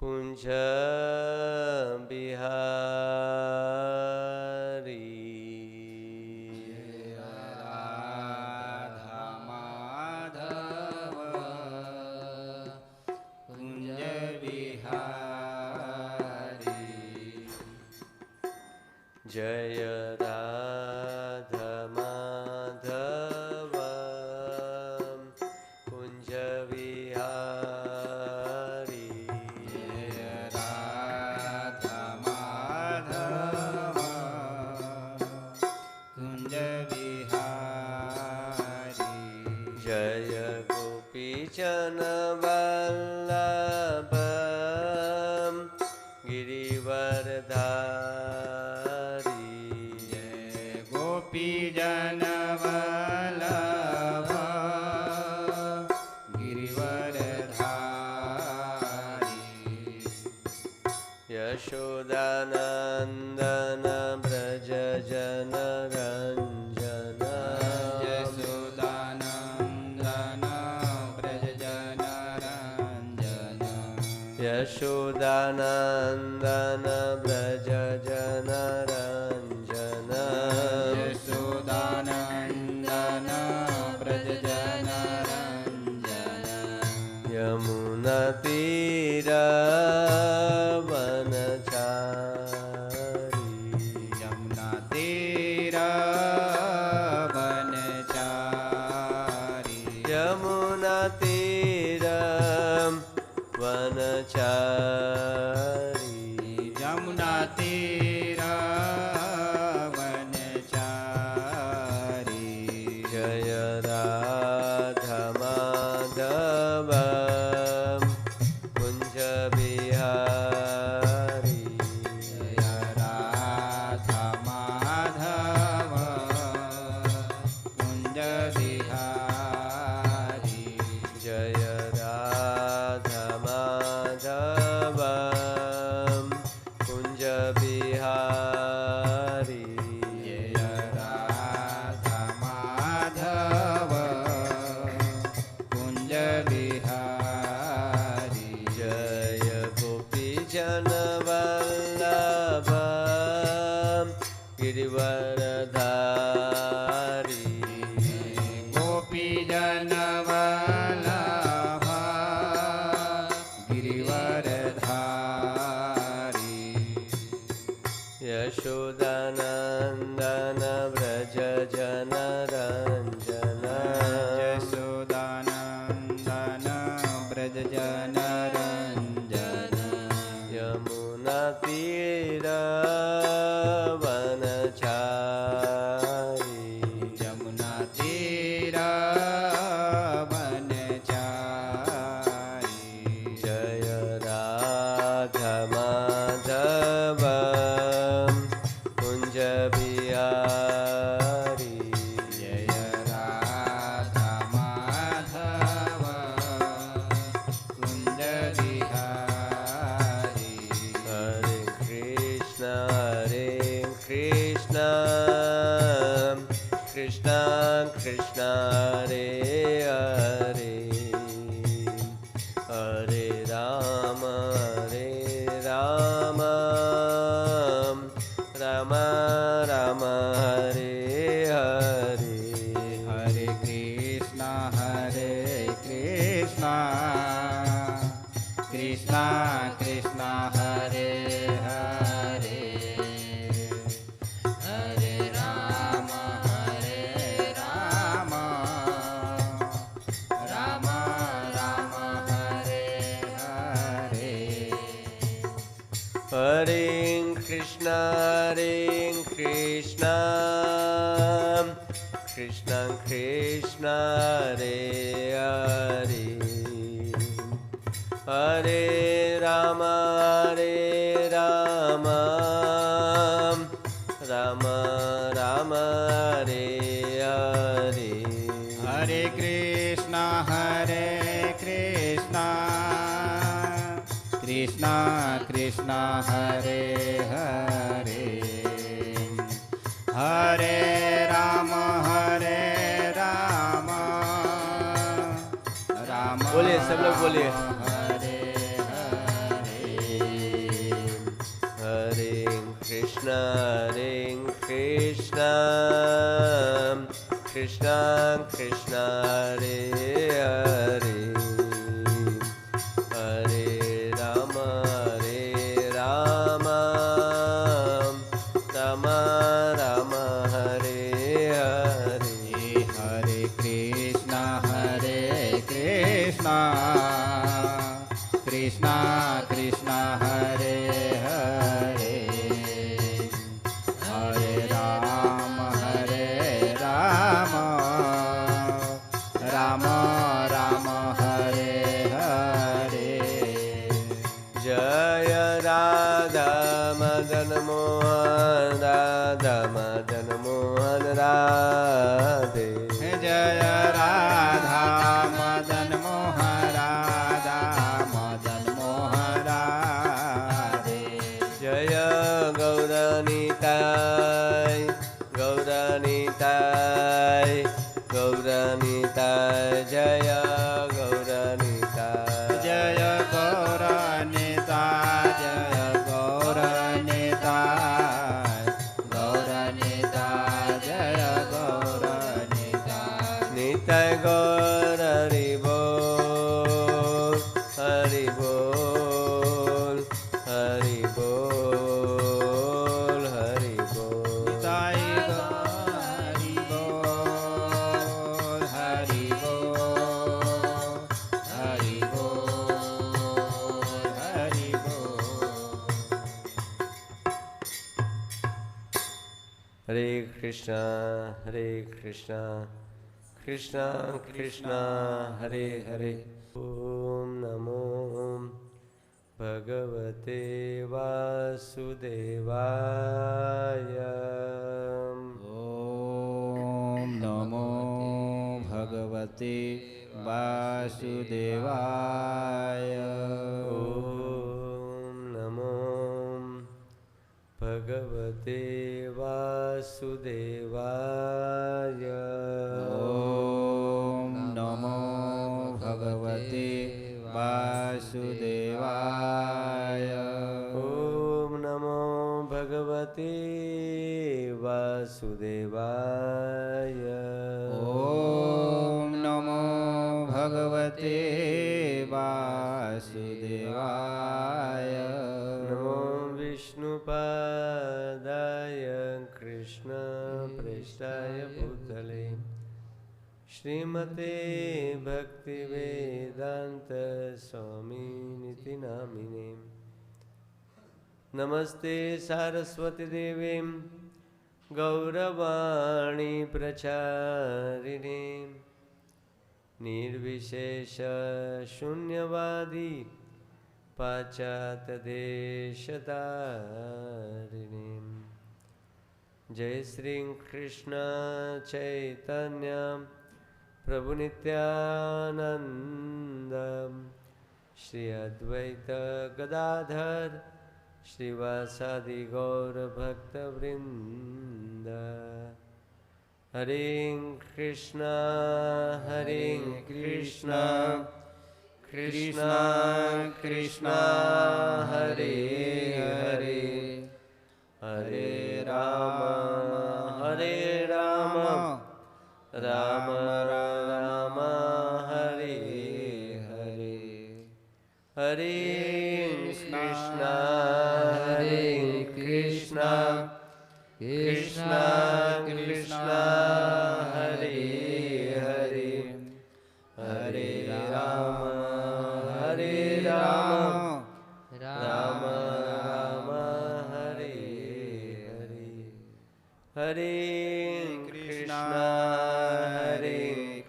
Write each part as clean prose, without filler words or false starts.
कुंज बिहारी राधा माधव कुंज बिहारी जय राधा माधव कुंज बिहारी जय राधा माधव कुंज बिहारी जय गोपीजन वल्लभ गिरिवरधारी जय गोपीजन वल्लभ गिरिवरधारी यशोदानंदन व्रज जन रंजन यशोदानंदन व्रज जन रंजन यशोदानंदन व्रज जन रंजन यशोदानंदन व्रज जन रंजन यमुना तीर वनचारी यमुना तीर वनचारी यमुना तीर वनचारी यमुना तीर वनचारी जय राधा माधव कुंज बिहारी जय राधा माधव कुंज बिहारी जय राधा माधव कुंज बिहारी जय राधा माधव कुंज बिहारी जय गोपीजन वल्लभ गिरिवरधारी गोपीजन वल्लभ गिरिवरधारी यशोदानंदन व्रज जन रंजन यशोदानंदन व्रज जन रंजन यमुना तीर वनचारी यमुना तीर वनचारी जय राधा माधव कुंज बिहारी जय राधा माधव कुंज बिहारी हरे कृष्ण कृष्ण कृष्ण हरे हरे हरे राम राम राम हरे हरे हरे कृष्ण कृष्ण कृष्ण हरे हरे हरे राम राम राम हरे हरे हरे कृष्ण कृष्ण कृष्ण हरे हरे हरे राम राम राम हरे हरे हरे कृष्ण कृष्ण कृष्ण हरे हरे हरे राम राम बोलिए सब लोग बोलिए हरे हरे कृष्ण हरे कृष्ण कृष्ण कृष्ण हरे हरे हरे राम राम राम हरे हरे हरे कृष्ण कृष्ण कृष्ण हरे हरे हरे राम राम राम हरे हरे जय राधा मदन मोहन राधे जय राधा मदन मोहन राधे जय गौरनीताय गौरनीताय गौरनीताय जय गौरनीताय जय गौरनीता जय गौरनीता गौरनीता जय गौरनीता निताय गौर हरि बोल हरि बोल हरि बोल हरि बोल निताय हरि बोल हरि बोल हरि बोल हरि बोल हरे कृष्णा कृष्णा कृष्णा हरे हरे ओम नमो भगवते वासुदेवाय ॐ नमो भगवते वासुदेवाय ओम नमो भगवते वासुदेवाय ॐ नमो भगवते वासुदेवाय ओम नमो भगवते वासुदेवाय ॐ नमो भगवते वासुदेवाय नमो विष्णुपादाय कृष्ण प्रेष्ठाय भूतले श्रीमते भक्तिवेदांत स्वामी निति नामिने नमस्ते सारस्वती देवीं गौरवाणी प्रचारिणे निर्विशेष शून्यवादी पाश्चात्यदेशतारिणे जय श्री कृष्ण चैतन्य प्रभु नित्यानंद श्री अद्वैत गदाधर श्रीवासादि गौर भक्त वृंद हरे कृष्णा कृष्णा कृष्णा हरे हरे हरे राम राम राम हरे हरे हरे कृष्णा कृष्णा कृष्णा हरे हरे हरे राम राम राम हरे हरे हरे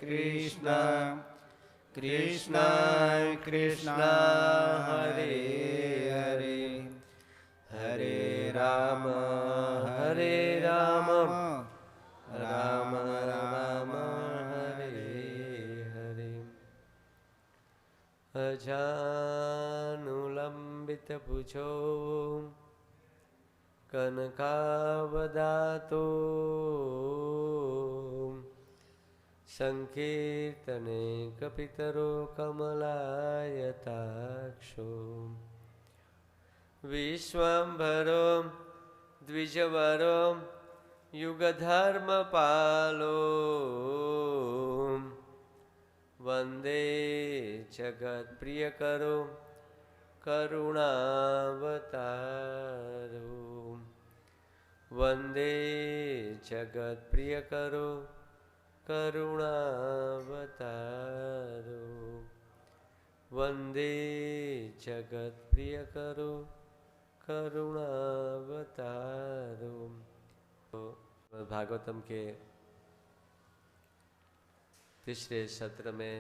कृष्णा कृष्णा कृष्णा हरे हरे हरे राम राम राम हरे हरे अजानुलंबित भुजो कनकावदातो संकीर्तने कपितरो कमलायताक्षो विश्वम्भरो द्विजवरो युगधर्म पालो वंदे जगत प्रिय करो करुणावतारो वंदे जगत प्रिय करो करुणावतारो वंदे जगत प्रिय करो करुणावतारो। भागवतम के तीसरे सत्र में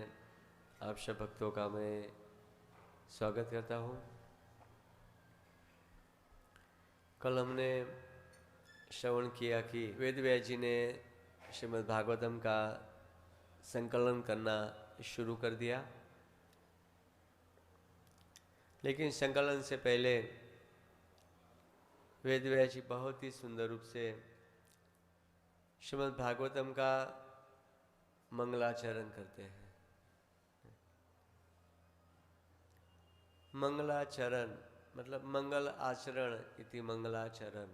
आप सब भक्तों का मैं स्वागत करता हूँ। कल हमने श्रवण किया कि वेद व्यास जी ने श्रीमद् भागवतम का संकलन करना शुरू कर दिया, लेकिन संकलन से पहले वेद व्यास जी बहुत ही सुंदर रूप से श्रीमद् भागवतम का मंगलाचरण करते हैं। मंगलाचरण मतलब मंगल आचरण इति मंगलाचरण।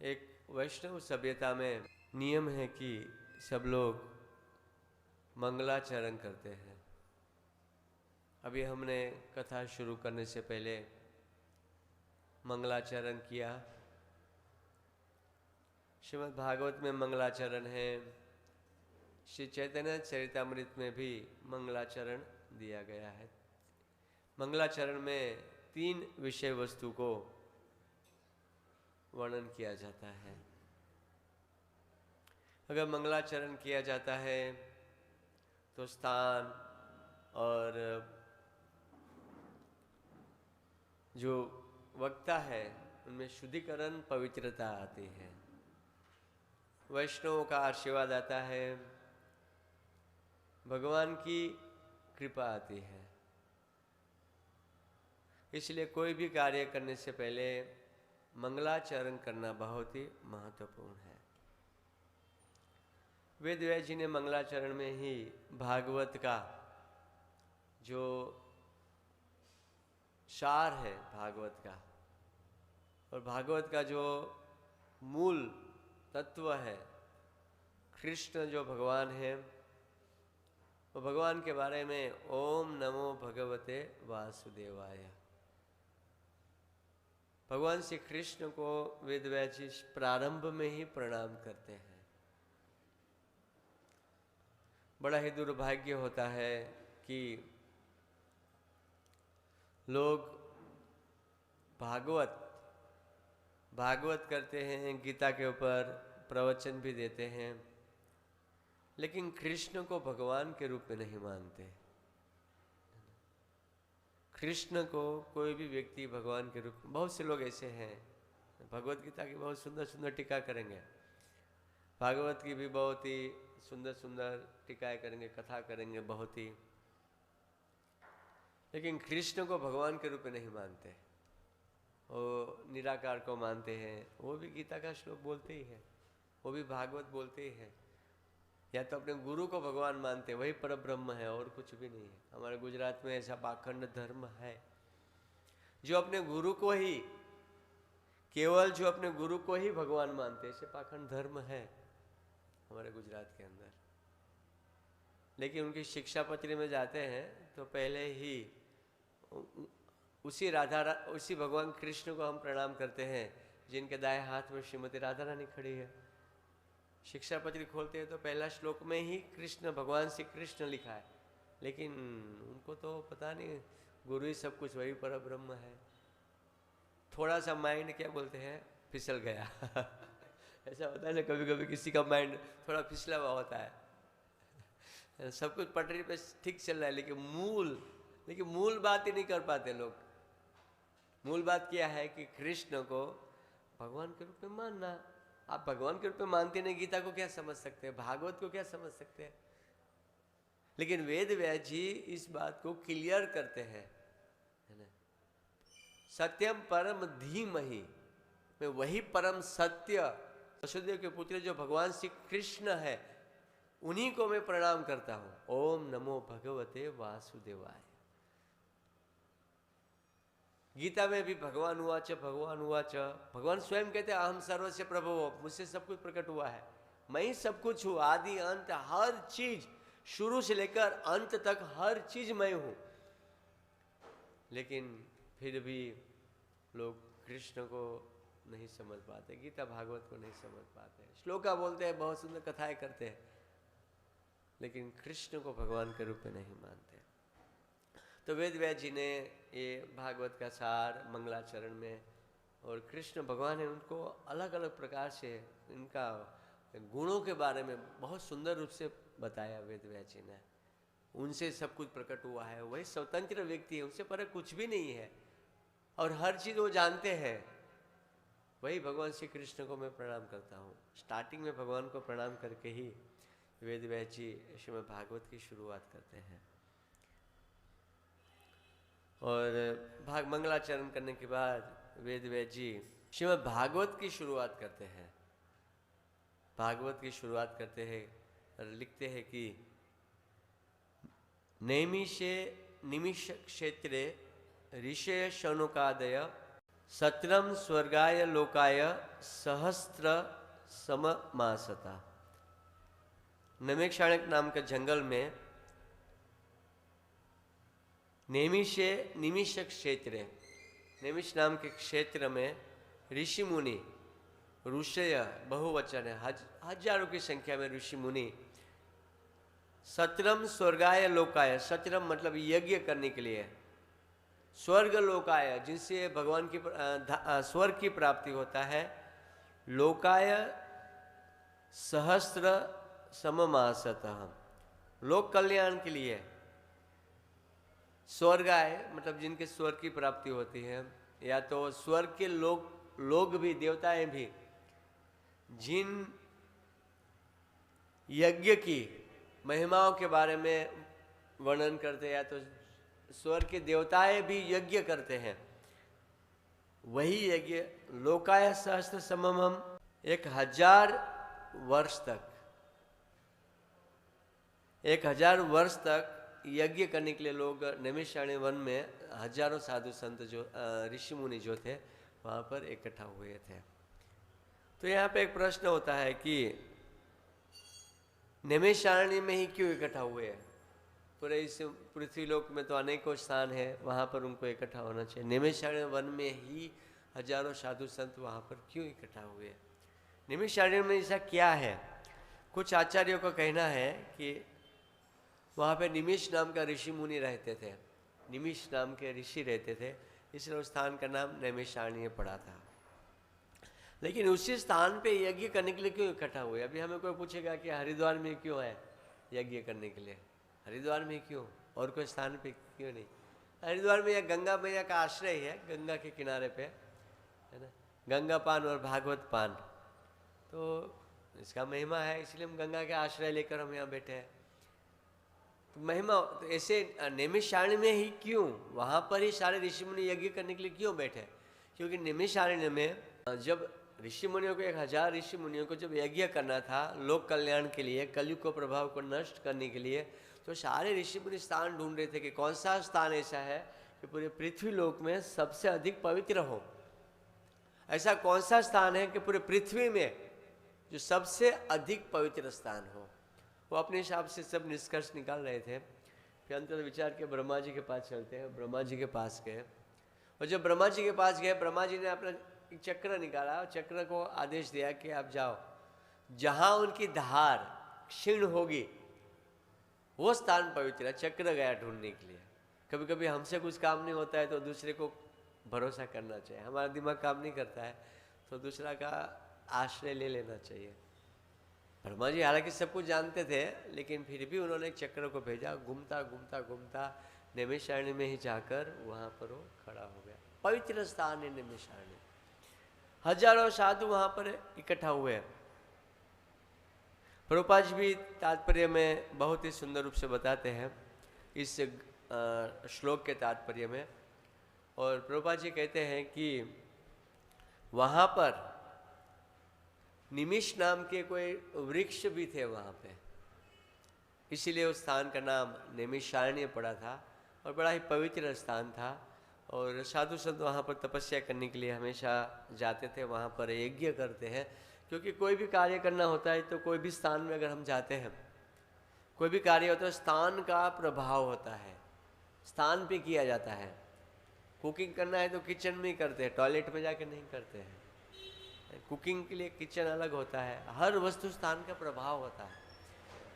एक वैष्णव सभ्यता में नियम है कि सब लोग मंगलाचरण करते हैं। अभी हमने कथा शुरू करने से पहले मंगलाचरण किया। श्रीमद् भागवत में मंगलाचरण है, श्री चैतन्य चरितामृत में भी मंगलाचरण दिया गया है। मंगलाचरण में 3 विषय वस्तु को वर्णन किया जाता है। अगर मंगलाचरण किया जाता है तो स्थान और जो वक्ता है उनमें शुद्धिकरण पवित्रता आती है, वैष्णवों का आशीर्वाद आता है, भगवान की कृपा आती है। इसलिए कोई भी कार्य करने से पहले मंगलाचरण करना बहुत ही महत्वपूर्ण है। वेद व्यास जी ने मंगलाचरण में ही भागवत का जो सार है भागवत का, और भागवत का जो मूल तत्व है, कृष्ण जो भगवान है, वो भगवान के बारे में ओम नमो भगवते वासुदेवाय, भगवान श्री कृष्ण को वेद व्यास जी प्रारंभ में ही प्रणाम करते हैं। बड़ा ही दुर्भाग्य होता है कि लोग भागवत करते हैं, गीता के ऊपर प्रवचन भी देते हैं, लेकिन कृष्ण को भगवान के रूप में नहीं मानते। कृष्ण को कोई भी व्यक्ति भगवान के रूप में, बहुत से लोग ऐसे हैं, भगवत गीता की बहुत सुंदर सुंदर टीका करेंगे, भागवत की भी बहुत ही सुंदर सुंदर टीकाएं करेंगे, कथा करेंगे बहुत ही, लेकिन कृष्ण को भगवान के रूप में नहीं मानते। वो निराकार को मानते हैं, वो भी गीता का श्लोक बोलते ही है, वो भी भागवत बोलते ही है, या तो अपने गुरु को भगवान मानते, वही परब्रह्म है और कुछ भी नहीं है। हमारे गुजरात में ऐसा पाखंड धर्म है जो अपने गुरु को ही, केवल जो अपने गुरु को ही भगवान मानते, ऐसे पाखंड धर्म है हमारे गुजरात के अंदर। लेकिन उनकी शिक्षा पत्री में जाते हैं तो पहले ही उसी भगवान कृष्ण को हम प्रणाम करते हैं जिनके दाएं हाथ में श्रीमती राधा रानी खड़ी है। शिक्षा पत्री खोलते हैं तो पहला श्लोक में ही कृष्ण, भगवान श्री कृष्ण लिखा है, लेकिन उनको तो पता नहीं, गुरु ही सब कुछ, वही पर ब्रह्म है। थोड़ा सा माइंड क्या बोलते हैं, फिसल गया ऐसा होता है ना, कभी कभी किसी का माइंड थोड़ा फिसला हुआ होता है, सब कुछ पटरी पे ठीक चल रहा है, लेकिन मूल बात ही नहीं कर पाते लोग। मूल बात क्या है कि कृष्ण को भगवान के रूप में मानना। आप भगवान के रूप में मानते नहीं, गीता को क्या समझ सकते हैं, भागवत को क्या समझ सकते हैं? लेकिन वेद व्यास जी इस बात को क्लियर करते हैं, है ना, सत्यम परम धीमहि, मैं वही परम सत्य वसुदेव के पुत्र जो भगवान श्री कृष्ण है, उन्हीं को मैं प्रणाम करता हूं। ओम नमो भगवते वासुदेवाय। गीता में भी भगवान उवाच भगवान स्वयं कहते हैं अहम सर्वस्य प्रभवो, मुझसे सब कुछ प्रकट हुआ है, मैं ही सब कुछ हूँ, आदि अंत हर चीज, शुरू से लेकर अंत तक हर चीज मैं हूँ। लेकिन फिर भी लोग कृष्ण को नहीं समझ पाते, गीता भागवत को नहीं समझ पाते, श्लोका बोलते हैं, बहुत सुंदर कथाएं करते हैं, लेकिन कृष्ण को भगवान के रूप में नहीं मानते। तो वेद व्यास जी ने ये भागवत का सार मंगलाचरण में, और कृष्ण भगवान है उनको अलग अलग प्रकार से इनका गुणों के बारे में बहुत सुंदर रूप से बताया वेद व्यास जी ने। उनसे सब कुछ प्रकट हुआ है, वही स्वतंत्र व्यक्ति है, उनसे पर कुछ भी नहीं है और हर चीज़ वो जानते हैं। वही भगवान श्री कृष्ण को मैं प्रणाम करता हूँ। स्टार्टिंग में भगवान को प्रणाम करके ही वेद व्यास जी श्रीमद् भागवत की शुरुआत करते हैं। और मंगलाचरण करने के बाद वेद व्यास जी श्रीमद् भागवत की शुरुआत करते हैं। भागवत की शुरुआत करते हैं और लिखते हैं कि नैमिषे निमिष क्षेत्रे ऋषय शनुकादय सत्रम स्वर्गाय लोकाय सहस्त्र सममासता। नैमिषारण्य नाम के जंगल में नैमिषे निमिष क्षेत्र, नैमिष नाम के क्षेत्र में ऋषि मुनि, ऋषय बहुवचन है, हजारों की संख्या में ऋषि मुनि, सत्रम स्वर्गाय लोकाय, सत्रम मतलब यज्ञ करने के लिए, स्वर्ग लोकाय जिनसे भगवान की स्वर्ग की प्राप्ति होता है, लोकाय सहस्त्र सममासतः, लोक कल्याण के लिए, स्वर्गाय मतलब जिनके स्वर्ग की प्राप्ति होती है, या तो स्वर्ग के लोग भी, देवताएं भी, जिन यज्ञ की महिमाओं के बारे में वर्णन करते हैं, या तो स्वर्ग के देवताएं भी यज्ञ करते हैं, वही यज्ञ लोकाय सहस्त्र सममम 1000 वर्ष तक, 1000 वर्ष तक यज्ञ करने के लिए लोग नैमिषारण्य वन में हजारों साधु संत जो ऋषि मुनि जो थे वहाँ पर इकट्ठा हुए थे। तो यहाँ पे एक प्रश्न होता है कि नैमिषारण्य में ही क्यों इकट्ठा हुए हैं? पूरे इस पृथ्वीलोक में तो अनेकों स्थान है, वहाँ पर उनको इकट्ठा होना चाहिए। नैमिषारण्य वन में ही हजारों साधु संत वहाँ पर क्यों इकट्ठा हुए? नैमिषारण्य में ऐसा क्या है? कुछ आचार्यों का कहना है कि वहाँ पे निमिष नाम का ऋषि मुनि रहते थे, निमिष नाम के ऋषि रहते थे, इसलिए उस स्थान का नाम नैमिषारण्य पड़ा था। लेकिन उसी स्थान पे यज्ञ करने के लिए क्यों इकट्ठा हुए? अभी हमें कोई पूछेगा कि हरिद्वार में क्यों है यज्ञ करने के लिए, हरिद्वार में क्यों, और कोई स्थान पे क्यों नहीं? हरिद्वार में यह गंगा मैया का आश्रय है, गंगा के किनारे पे है ना, गंगा पान और भागवत पान, तो इसका महिमा है, इसलिए हम गंगा के आश्रय लेकर हम यहाँ बैठे हैं। तो महिमा तो ऐसे नैमिषारण्य में ही क्यों, वहाँ पर ही सारे ऋषि मुनि यज्ञ करने के लिए क्यों बैठे? क्योंकि नैमिषारण्य में जब ऋषि मुनियों को 1000 ऋषि मुनियों को जब यज्ञ करना था लोक कल्याण के लिए, कलयुग को प्रभाव को नष्ट करने के लिए, तो सारे ऋषि मुनि स्थान ढूंढ रहे थे कि कौन सा स्थान ऐसा है कि पूरे पृथ्वी लोक में सबसे अधिक पवित्र हो। ऐसा कौन सा स्थान है कि पूरे पृथ्वी में जो सबसे अधिक पवित्र स्थान हो? वो अपने हिसाब से सब निष्कर्ष निकाल रहे थे। फिर अंत विचार के ब्रह्मा जी के पास चलते हैं, ब्रह्मा जी के पास गए, और जब ब्रह्मा जी के पास गए, ब्रह्मा जी ने अपना एक चक्र निकाला और चक्र को आदेश दिया कि आप जाओ, जहाँ उनकी धार क्षीण होगी वो स्थान पवित्र है। चक्र गया ढूंढने के लिए। कभी कभी हमसे कुछ काम नहीं होता है तो दूसरे को भरोसा करना चाहिए, हमारा दिमाग काम नहीं करता है तो दूसरा का आश्रय ले लेना चाहिए। ब्रह्मा जी हालांकि सब कुछ जानते थे, लेकिन फिर भी उन्होंने एक चक्र को भेजा, घूमता घूमता घूमता नैमिषारण्य में ही जाकर वहाँ पर वो खड़ा हो गया। पवित्र स्थान है नैमिषारण्य, हजारों साधु वहाँ पर इकट्ठा हुए। प्रभुपाद जी भी तात्पर्य में बहुत ही सुंदर रूप से बताते हैं इस श्लोक के तात्पर्य में, और प्रभुपाद जी कहते हैं कि वहाँ पर निमिष नाम के कोई वृक्ष भी थे वहाँ पे, इसीलिए उस स्थान का नाम नैमिषारण्य पड़ा था और बड़ा ही पवित्र स्थान था। और साधु संत वहाँ पर तपस्या करने के लिए हमेशा जाते थे, वहाँ पर यज्ञ करते हैं। क्योंकि कोई भी कार्य करना होता है तो कोई भी स्थान में अगर हम जाते हैं, कोई भी कार्य होता है, स्थान का प्रभाव होता है, स्थान पे किया जाता है। कुकिंग करना है तो किचन में ही करते हैं, टॉयलेट में जाके नहीं करते हैं। कुकिंग के लिए किचन अलग होता है। हर वस्तु स्थान का प्रभाव होता है।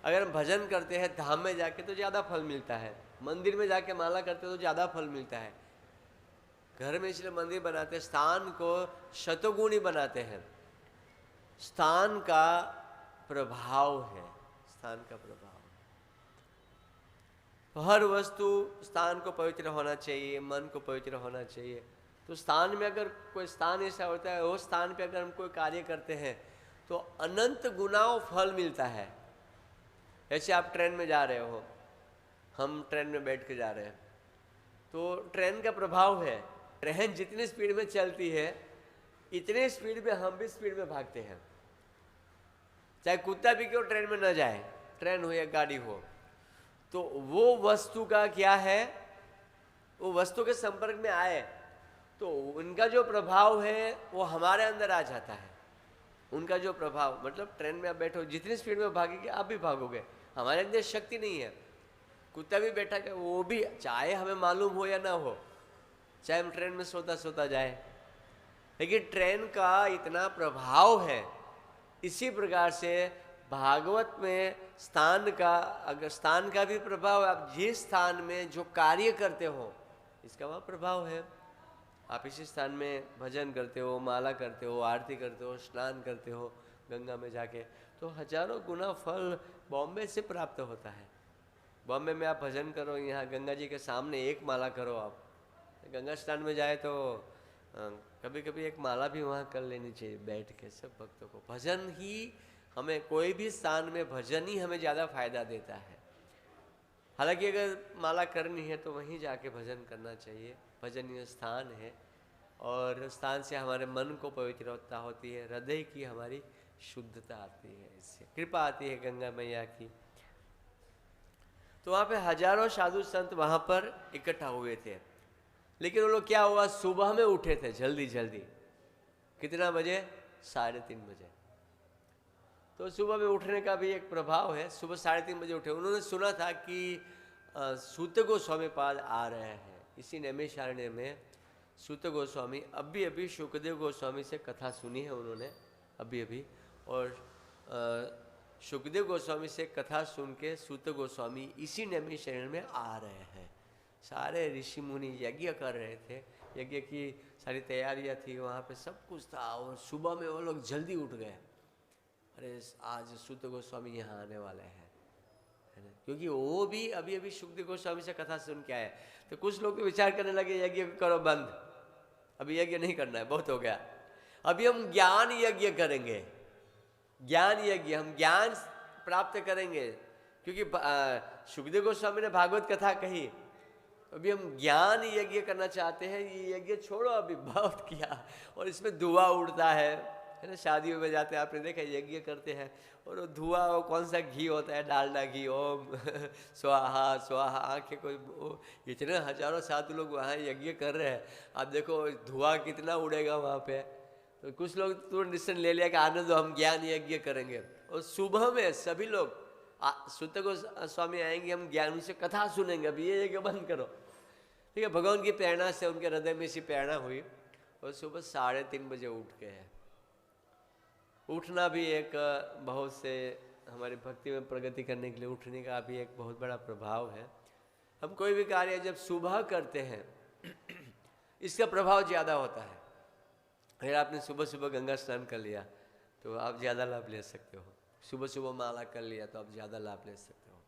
अगर हम भजन करते हैं धाम में जाके तो ज़्यादा फल मिलता है, मंदिर में जाके माला करते तो ज़्यादा फल मिलता है। घर में इसलिए मंदिर बनाते हैं, स्थान को शतगुणी बनाते हैं। स्थान का प्रभाव है, स्थान का प्रभाव। तो हर वस्तु स्थान को पवित्र होना चाहिए, मन को पवित्र होना चाहिए। तो स्थान में अगर कोई स्थान ऐसा होता है, वो स्थान पे अगर हम कोई कार्य करते हैं तो अनंत गुनाओं फल मिलता है। ऐसे आप ट्रेन में जा रहे हो, हम ट्रेन में बैठ के जा रहे हैं, तो ट्रेन का प्रभाव है। ट्रेन जितनी स्पीड में चलती है इतने स्पीड में हम भी स्पीड में भागते हैं। चाहे कुत्ता भी क्यों ट्रेन में न जाए, ट्रेन हो या गाड़ी हो, तो वो वस्तु का क्या है, वो वस्तु के संपर्क में आए तो उनका जो प्रभाव है वो हमारे अंदर आ जाता है। उनका जो प्रभाव, मतलब ट्रेन में आप बैठो, जितनी स्पीड में भागेंगे आप भी भागोगे। हमारे अंदर शक्ति नहीं है। कुत्ता भी बैठा है, वो भी, चाहे हमें मालूम हो या ना हो, चाहे हम ट्रेन में सोता सोता जाए, लेकिन ट्रेन का इतना प्रभाव है। इसी प्रकार से भागवत में स्थान का, अगर स्थान का भी प्रभाव, आप जिस स्थान में जो कार्य करते हो इसका वहाँ प्रभाव है। आप इसी स्थान में भजन करते हो, माला करते हो, आरती करते हो, स्नान करते हो गंगा में जाके, तो हजारों गुना फल बॉम्बे से प्राप्त होता है। बॉम्बे में आप भजन करो, यहाँ गंगा जी के सामने एक माला करो। आप गंगा स्नान में जाए तो कभी कभी एक माला भी वहाँ कर लेनी चाहिए बैठ के सब भक्तों को। भजन ही हमें, कोई भी स्थान में भजन ही हमें ज़्यादा फायदा देता है। हालांकि अगर माला करनी है तो वहीं जाके भजन करना चाहिए, भजनीय स्थान है। और स्थान से हमारे मन को पवित्रता होती है, हृदय की हमारी शुद्धता आती है, इससे कृपा आती है गंगा मैया की। तो वहाँ पे हजारों साधु संत वहाँ पर इकट्ठा हुए थे। लेकिन वो लोग क्या हुआ, सुबह में उठे थे जल्दी जल्दी। कितना बजे? 3:30 बजे। तो सुबह में उठने का भी एक प्रभाव है। सुबह 3:30 बजे उठे। उन्होंने सुना था कि सूत गोस्वामी पाद आ रहे हैं। इसी नैमिषारण्य में सूत गोस्वामी अभी शुकदेव गोस्वामी से कथा सुनी है उन्होंने अभी। और शुकदेव गोस्वामी से कथा सुन के सूत गोस्वामी इसी नैमिषारण्य में आ रहे हैं। सारे ऋषि मुनि यज्ञ कर रहे थे, यज्ञ की सारी तैयारियां थी, वहाँ पे सब कुछ था। और सुबह में वो लोग जल्दी उठ गए, अरे आज सूत गोस्वामी यहाँ आने वाले हैं, है ना। क्योंकि वो भी अभी सुखदेव गोस्वामी से कथा सुन के आए। तो कुछ लोग तो विचार करने लगे यज्ञ करो बंद, अभी यज्ञ नहीं करना है, बहुत हो गया, अभी हम ज्ञान यज्ञ करेंगे। ज्ञान यज्ञ, हम ज्ञान प्राप्त करेंगे। क्योंकि सुखदेव गोस्वामी ने भागवत कथा कही, अभी हम ज्ञान यज्ञ करना चाहते हैं। ये यज्ञ छोड़ो, अभी बहुत किया। और इसमें धुआं उड़ता है ना। शादियों में जाते हैं, आपने देखा यज्ञ करते हैं, और वो धुआं, वो कौन सा घी होता है, डालडा घी, ओम स्वाहा स्वाहा, आंखें कोई, इतने हजारों साधु लोग वहाँ यज्ञ कर रहे हैं। आप देखो धुआं कितना उड़ेगा वहाँ पे। तो कुछ लोग तुरंत डिसीजन ले लिया कि आने दो, हम ज्ञान यज्ञ करेंगे। और सुबह में सभी लोग सूत गोस्वामी आएंगे, हम ज्ञान, उनसे कथा सुनेंगे, अभी ये यज्ञ बंद करो। ठीक है, भगवान की प्रेरणा से, उनके हृदय में इसी प्रेरणा हुई। और सुबह 3:30 बजे उठ के है। उठना भी एक बहुत से हमारी भक्ति में प्रगति करने के लिए उठने का भी एक बहुत बड़ा प्रभाव है। हम कोई भी कार्य जब सुबह करते हैं इसका प्रभाव ज़्यादा होता है। अगर आपने सुबह सुबह गंगा स्नान कर लिया तो आप ज़्यादा लाभ ले सकते हो। सुबह सुबह माला कर लिया तो आप ज़्यादा लाभ ले सकते हो।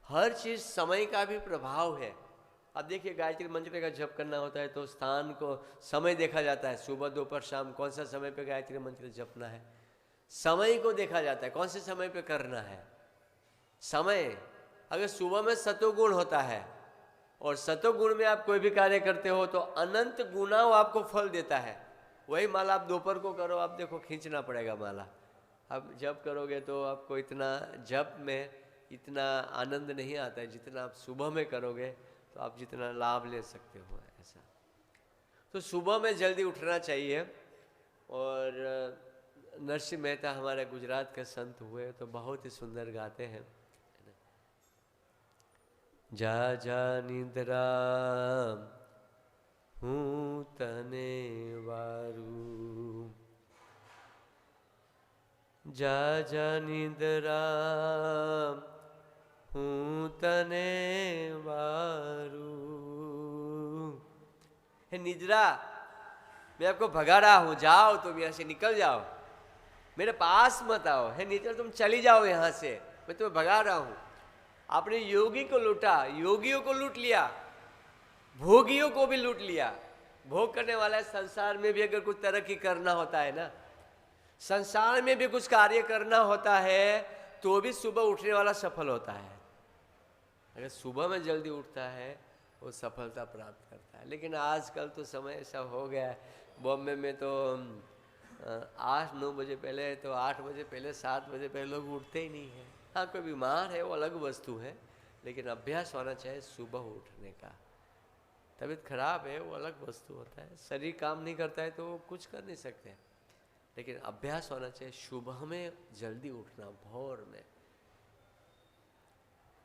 हर चीज़ समय का भी प्रभाव है। आप देखिए गायत्री मंत्र का जप करना होता है तो स्थान को, समय देखा जाता है, सुबह दोपहर शाम कौन सा समय पे गायत्री मंत्र जपना है, समय को देखा जाता है, कौन से समय पे करना है। समय, अगर सुबह में सतोगुण होता है और सतोगुण में आप कोई भी कार्य करते हो तो अनंत गुना आपको फल देता है। वही माला आप दोपहर को करो, आप देखो खींचना पड़ेगा माला। आप जप करोगे तो आपको इतना जप में इतना आनंद नहीं आता है जितना आप सुबह में करोगे तो आप जितना लाभ ले सकते हो। ऐसा तो सुबह में जल्दी उठना चाहिए। और नरसिंह मेहता हमारे गुजरात के संत हुए तो बहुत ही सुंदर गाते हैं। जा जा निंद्रा हूँ तने वारू, जा जा निंद्रा हूँ तने वारू। हे निद्रा, मैं आपको भगा रहा हूँ, जाओ तुम यहाँ से, निकल जाओ, मेरे पास मत आओ। हे निद्रा, तुम चली जाओ यहाँ से, मैं तुम्हें भगा रहा हूँ। आपने योगी को लूटा, योगियों को लूट लिया, भोगियों को भी लूट लिया। भोग करने वाला संसार में भी अगर कुछ तरक्की करना होता है ना, संसार में भी कुछ कार्य करना होता है, तो भी सुबह उठने वाला सफल होता है। अगर सुबह में जल्दी उठता है वो सफलता प्राप्त करता है। लेकिन आजकल तो समय ऐसा हो गया है, बॉम्बे में तो 8-9 बजे पहले, तो 8 बजे पहले, 7 बजे पहले लोग उठते ही नहीं हैं। हाँ, कोई बीमार है वो अलग वस्तु है, लेकिन अभ्यास होना चाहिए सुबह उठने का। तबीयत खराब है वो अलग वस्तु होता है, शरीर काम नहीं करता है तो कुछ कर नहीं सकते, लेकिन अभ्यास होना चाहिए सुबह में जल्दी उठना, भोर में।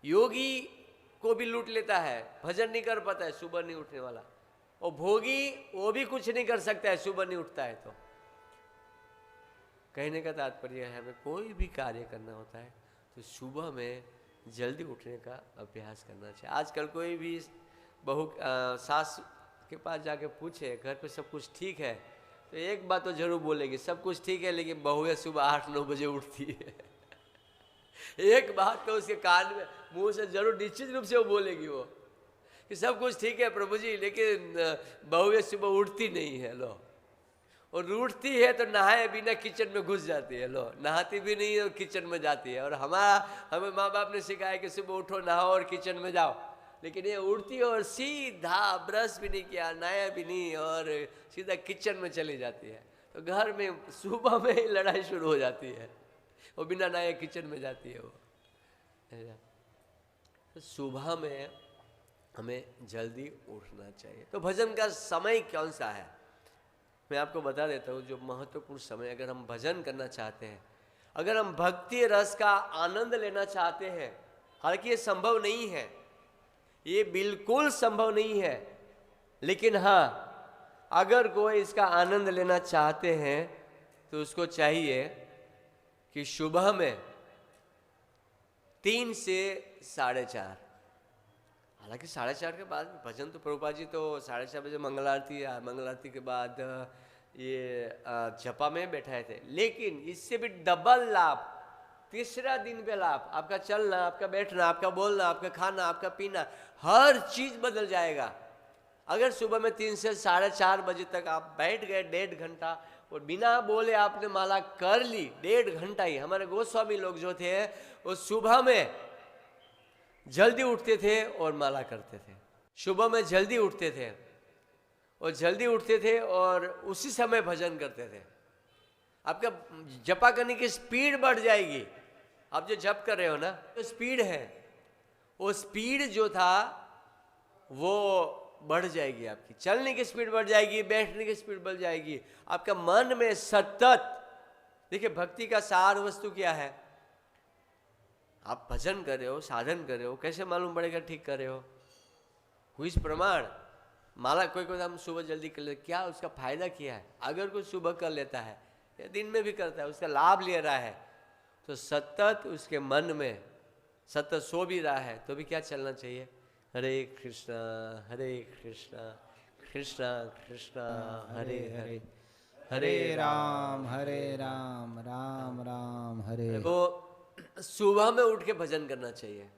योगी को भी लूट लेता है, भजन नहीं कर पाता है सुबह नहीं उठने वाला, और भोगी वो भी कुछ नहीं कर सकता है सुबह नहीं उठता है। तो कहने का तात्पर्य है, हमें कोई भी कार्य करना होता है तो सुबह में जल्दी उठने का अभ्यास करना चाहिए। आजकल कोई भी बहू सास के पास जाके पूछे घर पे सब कुछ ठीक है, तो एक बात तो जरूर बोलेगी, सब कुछ ठीक है, लेकिन बहुएं सुबह 8-9 बजे उठती है। एक बात तो उसके कान में, मुंह से जरूर निश्चित रूप से वो बोलेगी वो, कि सब कुछ ठीक है प्रभु जी, लेकिन बहुएं सुबह उठती नहीं है। लो, और उठती है तो नहाए बिना किचन में घुस जाती है। लो, नहाती भी नहीं है और किचन में जाती है। और हमें माँ बाप ने सिखाया कि सुबह उठो, नहाओ और किचन में जाओ, लेकिन ये उठती है और सीधा ब्रश भी नहीं किया, नहाया भी नहीं, और सीधा किचन में चली जाती है। तो घर में सुबह में ही लड़ाई शुरू हो जाती है, वो बिना नहाए किचन में जाती है वो। तो सुबह में हमें जल्दी उठना चाहिए। तो भजन का समय कौन सा है, मैं आपको बता देता हूँ। जो महत्वपूर्ण समय, अगर हम भजन करना चाहते हैं, अगर हम भक्ति रस का आनंद लेना चाहते हैं, हालांकि ये संभव नहीं है, ये बिल्कुल संभव नहीं है, लेकिन हाँ, अगर कोई इसका आनंद लेना चाहते हैं तो उसको चाहिए कि सुबह में 3 से 4:30, हालांकि 4:30 के बाद भजन तो प्रभुपाद जी तो 4:30 बजे मंगल आरती के बाद ये जपा में बैठाए थे, लेकिन इससे भी डबल लाभ, तीसरा दिन पे लाभ, आपका चलना, आपका बैठना, आपका बोलना, आपका खाना, आपका पीना, हर चीज बदल जाएगा। अगर सुबह में 3 से 4:30 बजे तक आप बैठ गए 1.5 घंटा, और बिना बोले आपने माला कर ली 1.5 घंटा ही। हमारे गोस्वामी लोग जो थे वो सुबह में जल्दी उठते थे और माला करते थे, सुबह में जल्दी उठते थे और उसी समय भजन करते थे। आपका जपा करने की स्पीड बढ़ जाएगी। आप जो जप कर रहे हो ना, तो स्पीड है, वो स्पीड जो था वो बढ़ जाएगी, आपकी चलने की स्पीड बढ़ जाएगी, बैठने की स्पीड बढ़ जाएगी। आपका मन में सतत, देखिए भक्ति का सार वस्तु क्या है, आप भजन कर रहे हो, साधन कर रहे हो, कैसे मालूम पड़ेगा ठीक कर रहे हो? हुई प्रमाण। माला कोई हम सुबह जल्दी कर ले, क्या उसका फायदा क्या है? अगर कोई सुबह कर लेता है या दिन में भी करता है, उसका लाभ ले रहा है, तो सतत उसके मन में सतत सो भी रहा है तो भी क्या चलना चाहिए? हरे कृष्णा कृष्णा कृष्णा हरे हरे, हरे राम राम राम हरे। वो सुबह में उठ के भजन करना चाहिए।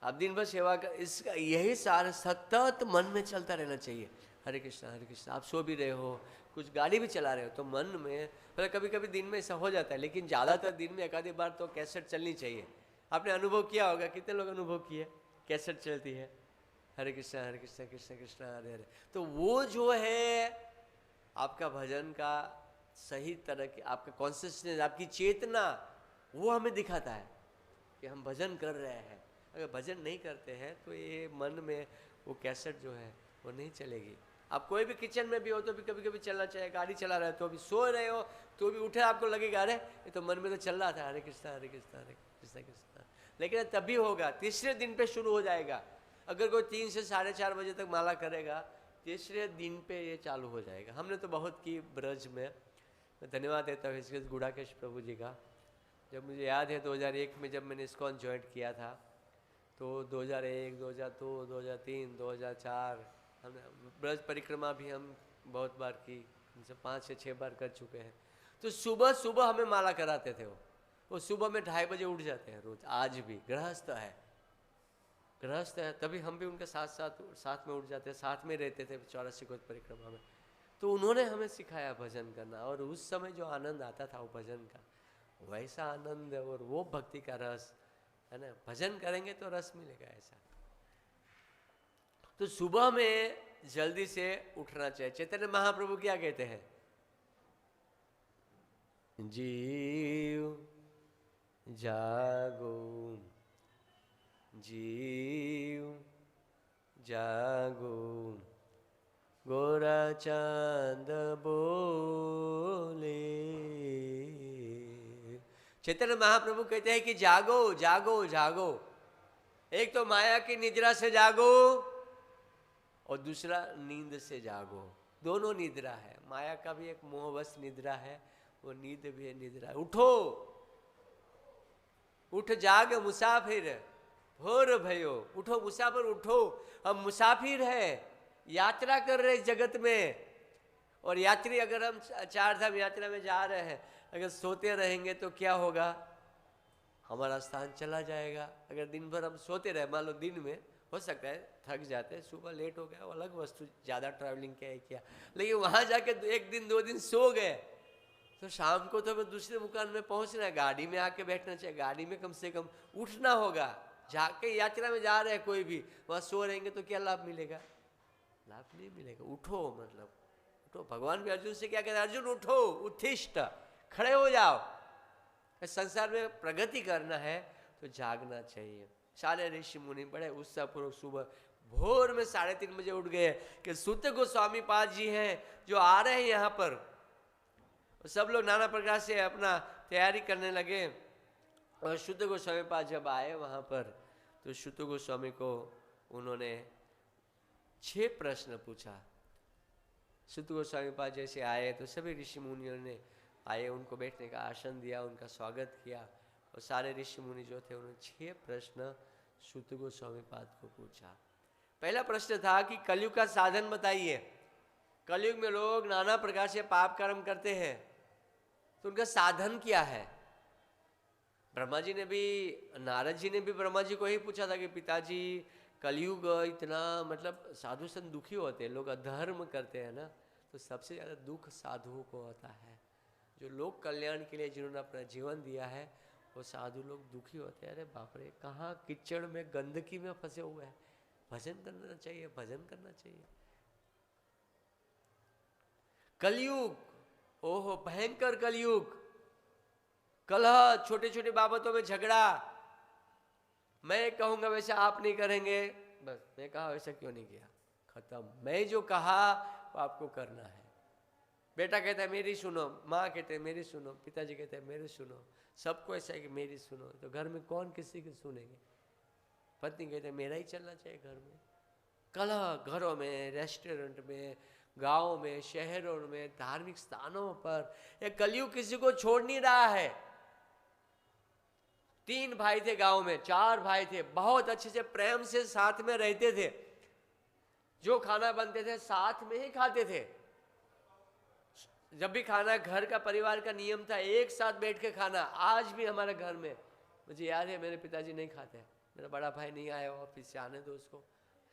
आप दिन भर सेवा कर, इसका यही सारा सतत मन में चलता रहना चाहिए। हरे कृष्णा आप सो भी रहे हो, कुछ गाड़ी भी चला रहे हो, तो मन में, मतलब कभी कभी दिन में ऐसा हो जाता है, लेकिन ज़्यादातर दिन में एक आधी बार तो कैसेट चलनी चाहिए। आपने अनुभव किया होगा, कितने लोग अनुभव किए, कैसेट चलती है हरे कृष्णा कृष्ण कृष्ण हरे हरे। तो वो जो है आपका भजन का सही तरह की, आपका कॉन्शियसनेस, आपकी चेतना, वो हमें दिखाता है कि हम भजन कर रहे हैं। अगर भजन नहीं करते हैं तो ये मन में वो कैसेट जो है वो नहीं चलेगी। आप कोई भी किचन में भी हो तो भी कभी कभी चलना चाहिए, गाड़ी चला रहे हो तो भी, सो रहे हो तो भी उठे आपको लगेगा अरे ये तो मन में तो चल रहा था हरे कृष्णा हरे कृष्णा हरे कृष्णा कृष्णा, लेकिन तभी होगा तीसरे दिन पे शुरू हो जाएगा। अगर कोई 3 से 4:30 बजे तक माला करेगा, तीसरे दिन पे ये चालू हो जाएगा। हमने तो बहुत की ब्रज में। मैं धन्यवाद देता हूँ इसके गुड़ाकेश प्रभु जी का। जब मुझे याद है 2001 में जब मैंने इस्कॉन ज्वाइन किया था, तो 2001, 2002, 2003, 2004 हमने ब्रज परिक्रमा भी हम बहुत बार की, उनसे 5 से 6 बार कर चुके हैं। तो सुबह सुबह हमें माला कराते थे वो सुबह में 2:30 बजे उठ जाते हैं रोज। आज भी गृहस्थ है तभी हम भी उनके साथ में उठ जाते हैं, साथ में रहते थे 84 कोस परिक्रमा में। तो उन्होंने हमें सिखाया भजन करना, और उस समय जो आनंद आता था वो भजन का, वैसा आनंद और वो भक्ति का रस है ना। भजन करेंगे तो रस मिलेगा ऐसा। तो सुबह में जल्दी से उठना चाहिए। चैतन्य महाप्रभु क्या कहते हैं? जीव जागो जीव जागो गोरा चांद बोले। चैतन्य महाप्रभु कहते हैं कि जागो जागो जागो। एक तो माया की निद्रा से जागो और दूसरा नींद से जागो। दोनों निद्रा है, माया का भी एक मोहवश निद्रा है, वो नींद भी है, निद्रा है। उठो, उठ जाग मुसाफिर भोर भयो। उठो मुसाफिर, उठो, हम मुसाफिर है, यात्रा कर रहे जगत में। और यात्री अगर हम 4 धाम यात्रा में जा रहे हैं, अगर सोते रहेंगे तो क्या होगा? हमारा स्थान चला जाएगा। अगर दिन भर हम सोते रहे, मान लो दिन में हो सकता है थक जाते हैं, सुबह लेट हो गया, वो अलग वस्तु, ज़्यादा ट्रैवलिंग किया, लेकिन वहाँ जाके 1 दिन 2 दिन सो गए तो शाम को तो हमें दूसरे मुकाम में पहुँचना है, गाड़ी में आके बैठना चाहिए। गाड़ी में कम से कम उठना होगा। जाके यात्रा में जा रहे हैं कोई भी, वहाँ सो रहेंगे तो क्या लाभ मिलेगा? लाभ नहीं मिलेगा। उठो, मतलब उठो। भगवान भी अर्जुन से क्या कहते हैं? अर्जुन उठो, उत्थिष्ठ, खड़े हो जाओ। इस संसार में प्रगति करना है तो जागना चाहिए। सारे ऋषि मुनि बड़े उत्साहपूर्वक सुबह भोर में 3:30 बजे उठ गए कि सुत गोस्वामी पाद जी हैं जो आ रहे हैं यहाँ पर। सब लोग नाना प्रकार से अपना तैयारी करने लगे। और शुद्ध गोस्वामी पाद जब आए वहाँ पर, तो शुद्ध गोस्वामी को उन्होंने 6 प्रश्न पूछा। शुद्ध गोस्वामी पाद जैसे आए तो सभी ऋषि मुनियों ने आए, उनको बैठने का आसन दिया, उनका स्वागत किया। और सारे ऋषि मुनि जो थे उन्होंने 6 प्रश्न शुद्ध गोस्वामी पाद को पूछा। पहला प्रश्न था कि कलयुग का साधन बताइए। कलयुग में लोग नाना प्रकार से पाप कर्म करते हैं, तो उनका साधन क्या है? ब्रह्मा जी ने भी, नारद जी ने भी ब्रह्मा जी को ही पूछा था कि पिताजी कलयुग इतना, मतलब साधु संत दुखी होते हैं, लोग अधर्म करते हैं ना, तो सबसे ज़्यादा दुख साधुओं को होता है। जो लोक कल्याण के लिए जिन्होंने अपना जीवन दिया है वो साधु लोग दुखी होते हैं। अरे बाप रे, कहाँ कीचड़ में गंदगी में फंसे हुए हैं। भजन करना चाहिए, भजन करना चाहिए। कलयुग, ओहो भयंकर कलयुग, कलह, छोटे छोटे बाबतों में झगड़ा। मैं कहूंगा वैसा आप नहीं करेंगे, बस मैं कहा वैसा क्यों नहीं किया, खत्म। मैं जो कहा वो आपको करना है। बेटा कहता है मेरी सुनो, माँ कहते हैं मेरी सुनो, पिताजी कहते हैं मेरी सुनो, सबको ऐसा है कि मेरी सुनो। तो घर में कौन किसी की सुनेंगे? पत्नी कहते हैं मेरा ही चलना चाहिए घर में। कलह घरों में, रेस्टोरेंट में, गाँव में, शहरों में, धार्मिक स्थानों पर। ये कलयुग किसी को छोड़ नहीं रहा है। 3 भाई थे गांव में, 4 भाई थे, बहुत अच्छे से प्रेम से साथ में रहते थे। जो खाना बनते थे साथ में ही खाते थे। जब भी खाना, घर का परिवार का नियम था एक साथ बैठ के खाना। आज भी हमारे घर में, मुझे याद है मेरे पिताजी नहीं खाते, मेरा बड़ा भाई नहीं आया ऑफिस से, आने दो उसको,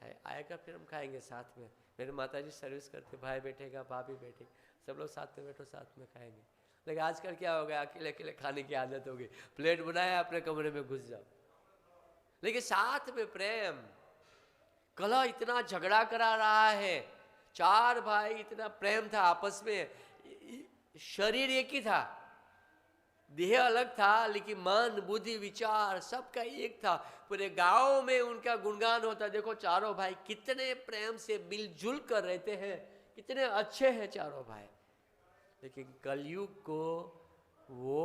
आएगा फिर हम खाएंगे साथ में। मेरे माताजी सर्विस करते, भाई बैठेगा, भाभी बैठेगी, सब लोग साथ में बैठो, साथ में खाएंगे। लेकिन आजकल क्या हो गया, अकेले अकेले खाने की आदत हो गई। प्लेट बनाया, अपने कमरे में घुस जाओ। लेकिन साथ में प्रेम। कलह इतना झगड़ा करा रहा है, 4 भाई, इतना प्रेम था आपस में, शरीर एक ही था, देह अलग था लेकिन मन बुद्धि विचार सबका एक था। पूरे गांव में उनका गुणगान होता। देखो चारों भाई कितने प्रेम से मिलजुल कर रहते हैं, कितने अच्छे हैं चारों भाई। लेकिन कलयुग को वो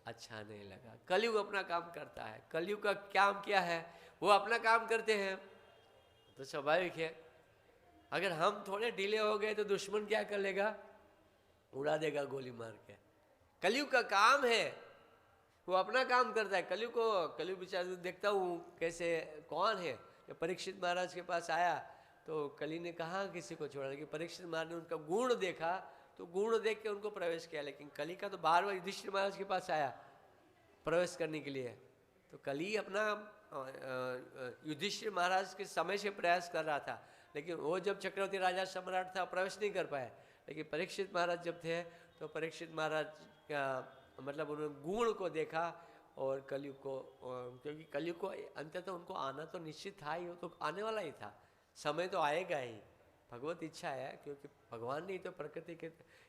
अच्छा नहीं लगा। कलयुग अपना काम करता है। कलयुग का काम क्या है? वो अपना काम करते हैं तो स्वाभाविक है अगर हम थोड़े ढीले हो गए तो दुश्मन क्या कर लेगा? उड़ा देगा गोली मार के। कलयुग का काम है, वो अपना काम करता है। कलयुग विचार देखता हूँ कैसे, कौन है परीक्षित महाराज के पास आया तो कली ने कहा किसी को छोड़ा, लेकिन परीक्षित महाराज ने उनका गुण देखा तो गुण देख के उनको प्रवेश किया। लेकिन कली का तो बार बार युधिष्ठिर महाराज के पास आया प्रवेश करने के लिए, तो कली अपना युधिष्ठिर महाराज के समय से प्रयास कर रहा था, लेकिन वो जब चक्रवर्ती राजा सम्राट था प्रवेश नहीं कर पाए। लेकिन परीक्षित महाराज जब थे तो परीक्षित महाराज का मतलब उन्होंने गुण को देखा और कलयुग को, क्योंकि कलयुग को अंततः उनको आना तो निश्चित था ही, वो तो आने वाला ही था, समय तो आएगा ही, भगवत इच्छा है। क्योंकि भगवान ने तो प्रकृति के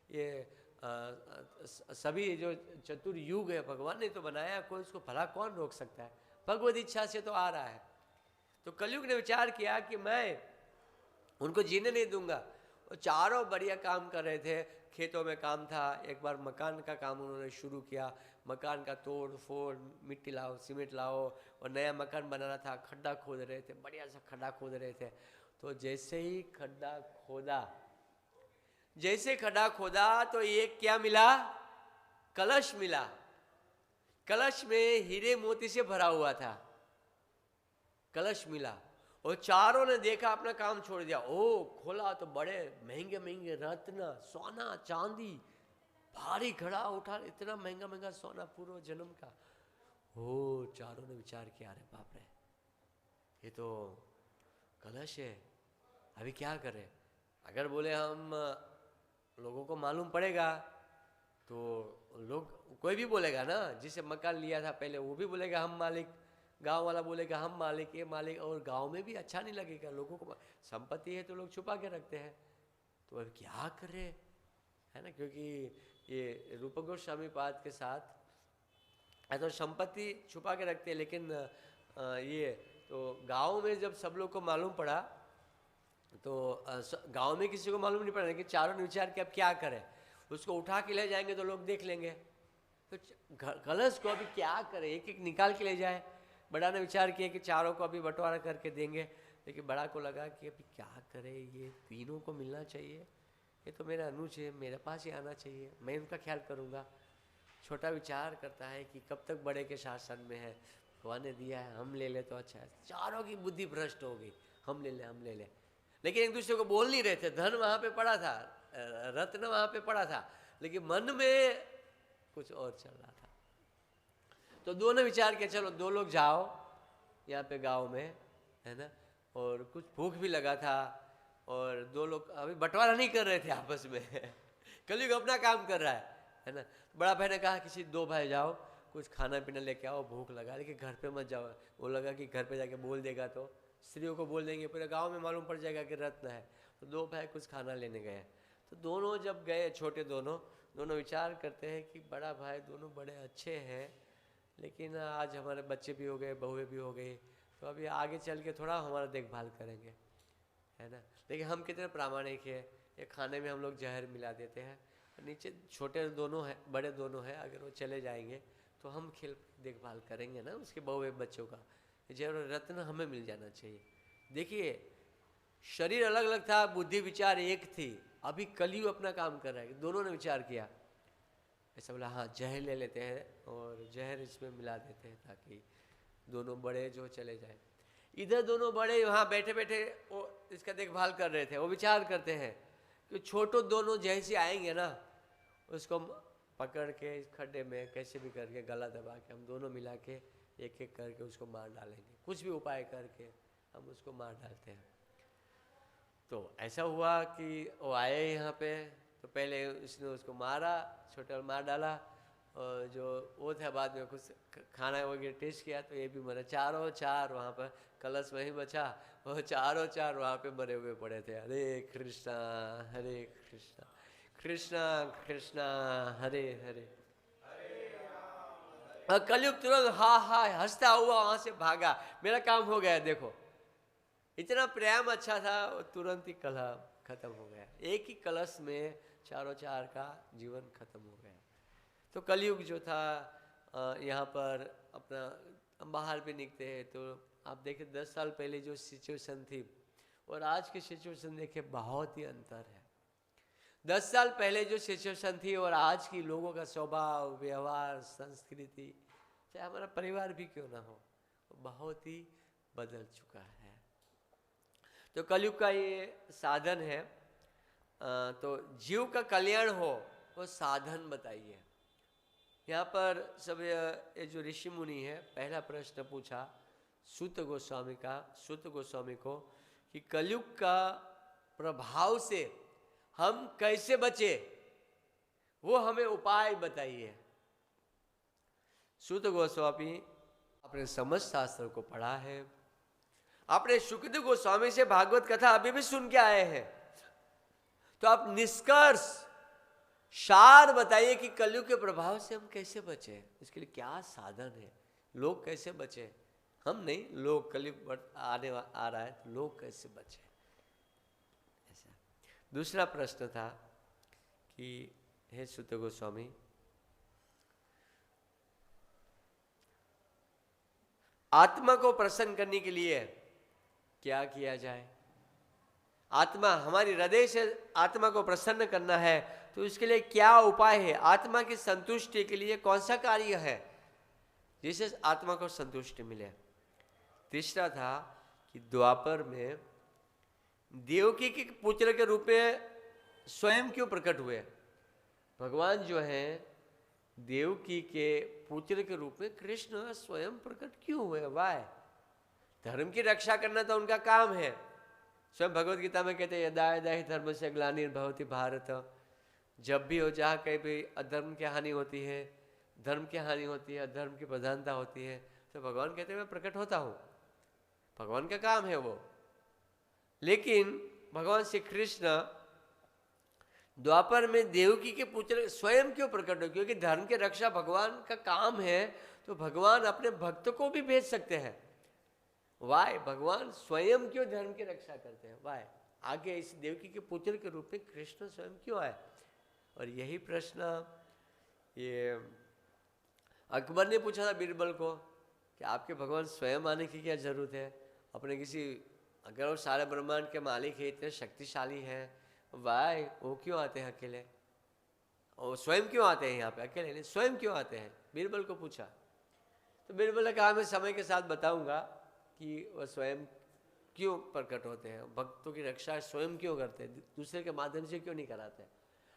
ये सभी जो चतुर्युग है भगवान ने तो बनाया, कोई उसको भला कौन रोक सकता है? भगवत इच्छा से तो आ रहा है। तो कलयुग ने विचार किया कि मैं उनको जीने नहीं दूंगा। वो चारों बढ़िया काम कर रहे थे, खेतों में काम था, एक बार मकान का काम उन्होंने शुरू किया। मकान का तोड़ फोड़, मिट्टी लाओ सीमेंट लाओ और नया मकान बनाना था। खड्डा खोद रहे थे, बढ़िया सा खड्डा खोद रहे थे। तो जैसे ही खड्डा खोदा तो ये क्या मिला? कलश मिला। कलश में हीरे मोती से भरा हुआ था, कलश मिला। और चारों ने देखा, अपना काम छोड़ दिया। ओ खोला तो बड़े महंगे महंगे रत्न, सोना चांदी, भारी घड़ा उठा, इतना महंगा महंगा सोना पूर्व जन्म का। ओ चारों ने विचार किया, अरे बाप रे, ये तो कलश है, अभी क्या करें? अगर बोले हम लोगों को मालूम पड़ेगा तो लोग, कोई भी बोलेगा ना, जिसे मकान लिया था पहले वो भी बोलेगा हम मालिक, गांव वाला बोलेगा हम मालिक, ये मालिक, और गांव में भी अच्छा नहीं लगेगा लोगों को। संपत्ति है तो लोग छुपा के रखते हैं, तो अब क्या करे, है ना? क्योंकि ये रूप गोस्वामी पाद के साथ तो संपत्ति छुपा के रखते हैं, लेकिन ये तो गांव में जब सब लोग को मालूम पड़ा तो गांव में किसी को मालूम नहीं पड़ा, लेकिन चारों ने विचार किया अब क्या करें? उसको उठा के ले जाएंगे तो लोग देख लेंगे, तो कलश को अभी क्या करें? एक एक निकाल के ले जाए। बड़ा ने विचार किया कि चारों को अभी बंटवारा करके देंगे, लेकिन बड़ा को लगा कि अभी क्या करें, ये तीनों को मिलना चाहिए, ये तो मेरा अनुज है, मेरे पास ही आना चाहिए, मैं उनका ख्याल करूँगा। छोटा विचार करता है कि कब तक बड़े के शासन में है, भगवान ने दिया है, हम ले ले तो अच्छा है। चारों की बुद्धि भ्रष्ट हो गई, हम ले ले। लेकिन एक दूसरे को बोल नहीं रहे थे। धन वहाँ पे पड़ा था, रत्न वहाँ पे पड़ा था, लेकिन मन में कुछ और चल रहा था। तो दोनों विचार किया, चलो दो लोग जाओ यहाँ पे गांव में, है ना, और कुछ भूख भी लगा था, और दो लोग अभी बंटवारा नहीं कर रहे थे आपस में कलयुग अपना काम कर रहा है ना। बड़ा भाई ने कहा किसी दो भाई जाओ, कुछ खाना पीना लेके आओ, भूख लगा, लेकिन घर पे मत जाओ। वो लगा कि घर पे जाके बोल देगा तो स्त्रियों को बोल देंगे, पूरे गांव में मालूम पड़ जाएगा कि रत्न है। तो दो भाई कुछ खाना लेने गए। तो दोनों जब गए, छोटे दोनों विचार करते हैं कि बड़ा भाई दोनों बड़े अच्छे हैं, लेकिन आज हमारे बच्चे भी हो गए, बहुएं भी हो गई, तो अभी आगे चल के थोड़ा हमारा देखभाल करेंगे, है ना। लेकिन हम कितने प्रामाणिक है, ये खाने में हम लोग जहर मिला देते हैं। नीचे छोटे दोनों हैं, बड़े दोनों हैं, अगर वो चले जाएंगे तो हम खेल देखभाल करेंगे ना उसके बहुएं बच्चों का। जरूर रत्न हमें मिल जाना चाहिए। देखिए शरीर अलग अलग था, बुद्धि विचार एक थी। अभी कलयुग अपना काम कर रहा है। दोनों ने विचार किया, ऐसा बोला हाँ जहर ले लेते हैं और जहर इसमें मिला देते हैं ताकि दोनों बड़े जो चले जाए। इधर दोनों बड़े वहाँ बैठे बैठे वो इसका देखभाल कर रहे थे। वो विचार करते हैं कि छोटो दोनों जैसे आएंगे ना, उसको पकड़ के इस खड्डे में कैसे भी करके गला दबा के हम दोनों मिला के एक एक करके उसको मार डालेंगे, कुछ भी उपाय करके हम उसको मार डालते हैं। तो ऐसा हुआ कि वो आए यहाँ पे, तो पहले उसने उसको मारा, छोटे मार डाला, और जो वो था बाद में कुछ खाना वगैरह टेस्ट किया तो ये भी मरा। चारों चार वहाँ पर कलश वहीं बचा, और चारों चार वहाँ पे मरे हुए पड़े थे। हरे कृष्णा कृष्णा कृष्णा हरे हरे, और कलयुग तुरंत हा हा हंसता हुआ वहां से भागा, मेरा काम हो गया। देखो इतना प्रेम अच्छा था, तुरंत ही कलह खत्म हो गया। एक ही कलश में चारों चार का जीवन खत्म हो गया। तो कलयुग जो था यहाँ पर अपना हम बाहर भी निकलते हैं तो आप देखें 10 साल पहले जो सिचुएशन थी और आज की सिचुएशन देखें, बहुत ही अंतर है। 10 साल पहले जो सिचुएशन थी और आज की लोगों का स्वभाव, व्यवहार, संस्कृति, चाहे हमारा परिवार भी क्यों ना हो, बहुत ही बदल चुका है। तो कलयुग का ये साधन है। तो जीव का कल्याण हो वो साधन बताइए। यहाँ पर सब ये जो ऋषि मुनि है, पहला प्रश्न पूछा सूत गोस्वामी को कि कलयुग का प्रभाव से हम कैसे बचे, वो हमें उपाय बताइए। सूत गोस्वामी अपने समस्त शास्त्र को पढ़ा है, आपने शुकदेव गोस्वामी से भागवत कथा अभी भी सुन के आए हैं, तो आप निष्कर्ष सार बताइए कि कलयुग के प्रभाव से हम कैसे बचे, इसके लिए क्या साधन है, लोग कैसे बचे। हम नहीं, लोग, कलयुग आ रहा है तो लोग कैसे बचे। ऐसा दूसरा प्रश्न था कि हे सूत गोस्वामी, आत्मा को प्रसन्न करने के लिए क्या किया जाए। आत्मा, हमारी हृदय से आत्मा को प्रसन्न करना है तो इसके लिए क्या उपाय है। आत्मा की संतुष्टि के लिए कौन सा कार्य है जिससे आत्मा को संतुष्टि मिले। तीसरा था कि द्वापर में देवकी के पुत्र के रूप में स्वयं क्यों प्रकट हुए। भगवान जो है देवकी के पुत्र के रूप में कृष्ण स्वयं प्रकट क्यों हुए, वाय। धर्म की रक्षा करना तो उनका काम है। स्वयं भगवत गीता में कहते हैं यदा यदा ही धर्म से ग्लानिर्भवति भारत, जब भी हो, जहाँ कहीं भी अधर्म की हानि होती है, धर्म की हानि होती है, अधर्म की प्रधानता होती है, तो भगवान कहते हैं मैं प्रकट होता हूँ। भगवान का काम है वो। लेकिन भगवान श्री कृष्ण द्वापर में देवकी के पुत्र स्वयं क्यों प्रकट हो, क्योंकि धर्म की रक्षा भगवान का काम है, तो भगवान अपने भक्त को भी भेज सकते हैं। वाय, भगवान स्वयं क्यों धर्म की रक्षा करते हैं, वाय। आगे इस देवकी के पुत्र के रूप में कृष्ण स्वयं क्यों आए। और यही प्रश्न ये अकबर ने पूछा था बीरबल को कि आपके भगवान स्वयं आने की क्या जरूरत है। अपने किसी, अगर वो सारे ब्रह्मांड के मालिक है, इतने शक्तिशाली हैं, वाय वो क्यों आते हैं अकेले, और स्वयं क्यों आते हैं यहाँ पे अकेले नहीं, स्वयं क्यों आते हैं, बीरबल को पूछा। तो बीरबल ने कहा मैं समय के साथ बताऊंगा कि वह स्वयं क्यों प्रकट होते हैं, भक्तों की रक्षा स्वयं क्यों करते हैं, दूसरे के माध्यम से क्यों नहीं कराते।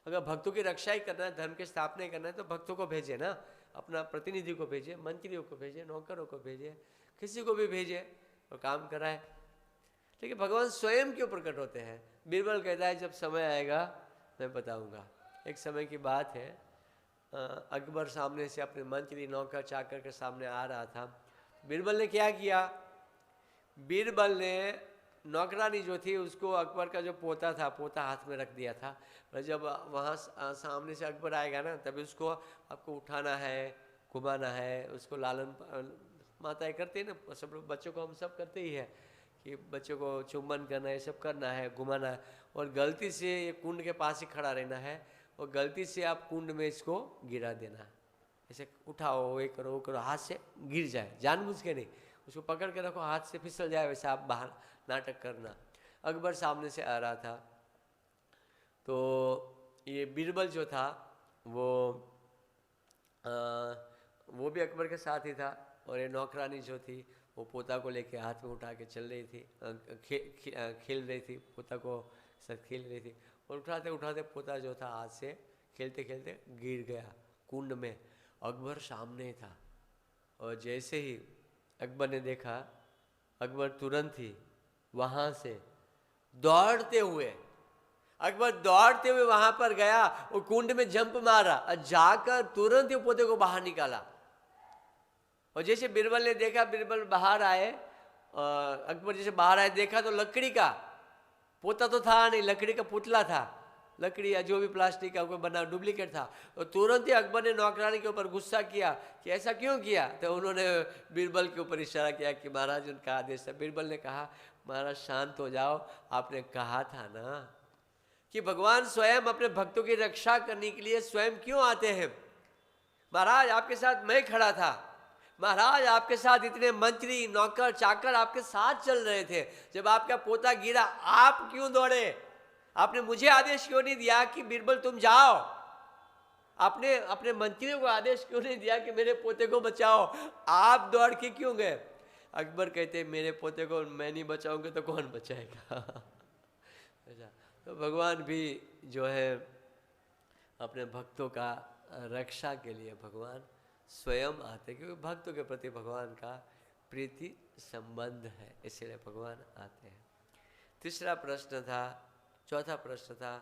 अगर भक्तों की रक्षा ही करना है, धर्म की स्थापना ही करना है, तो भक्तों को भेजे ना, अपना प्रतिनिधि को भेजे, मंत्रियों को भेजे, नौकरों को भेजे, किसी को भी भेजे और काम कराए। लेकिन भगवान स्वयं क्यों प्रकट होते हैं। बीरबल कहता है जब समय आएगा मैं बताऊंगा। एक समय की बात है, अकबर सामने से अपने मंत्री, नौकर, चाकर के सामने आ रहा था। बीरबल ने क्या किया, बीरबल ने नौकरानी जो थी उसको अकबर का जो पोता था, पोता हाथ में रख दिया था। और जब वहाँ सामने से अकबर आएगा ना, तभी उसको आपको उठाना है, घुमाना है, उसको लालन, माताएं करते हैं ना, सब लोग, बच्चों को हम सब करते ही है कि बच्चों को चुम्बन करना है, सब करना है, घुमाना है। और गलती से ये कुंड के पास ही खड़ा रहना है और गलती से आप कुंड में इसको गिरा देना, ऐसे उठाओ, ये करो, वो करो, हाथ से गिर जाए, जानबूझ के नहीं, उसको पकड़ के रखो, हाथ से फिसल जाए, वैसे आप बाहर नाटक करना। अकबर सामने से आ रहा था, तो ये बीरबल जो था वो भी अकबर के साथ ही था। और ये नौकरानी जो थी वो पोता को लेके हाथ में उठा के चल रही थी, खेल रही थी, पोता को साथ खेल रही थी। और उठाते उठाते पोता जो था हाथ से खेलते खेलते गिर गया कुंड में। अकबर सामने था और जैसे ही अकबर ने देखा, अकबर तुरंत ही वहाँ से दौड़ते हुए, अकबर दौड़ते हुए वहाँ पर गया और कुंड में जंप मारा और जाकर तुरंत ही पोते को बाहर निकाला। और जैसे बीरबल ने देखा, बीरबल बाहर आए, अकबर जैसे बाहर आए देखा तो लकड़ी का, पोता तो था नहीं, लकड़ी का पुतला था, लकड़ी या जो भी प्लास्टिक का कोई बना डुप्लीकेट था, तो तुरंत ही अकबर ने नौकरानी के ऊपर गुस्सा किया कि ऐसा क्यों किया। तो उन्होंने बीरबल के ऊपर इशारा किया कि महाराज उनका आदेश है। बीरबल ने कहा महाराज शांत हो जाओ, आपने कहा था ना कि भगवान स्वयं अपने भक्तों की रक्षा करने के लिए स्वयं क्यों आते हैं। महाराज आपके साथ मैं खड़ा था, महाराज आपके साथ इतने मंत्री नौकर चाकर आपके साथ चल रहे थे, जब आपका पोता गिरा आप क्यों दौड़े, आपने मुझे आदेश क्यों नहीं दिया कि बीरबल तुम जाओ, आपने अपने मंत्रियों को आदेश क्यों नहीं दिया कि मेरे पोते को बचाओ, आप दौड़ के क्यों गए। अकबर कहते मेरे पोते को मैं नहीं बचाऊंगा तो कौन बचाएगा। तो भगवान भी जो है अपने भक्तों का रक्षा के लिए भगवान स्वयं आते, क्योंकि भक्तों के प्रति भगवान का प्रीति संबंध है, इसीलिए भगवान आते हैं। तीसरा प्रश्न था, चौथा प्रश्न था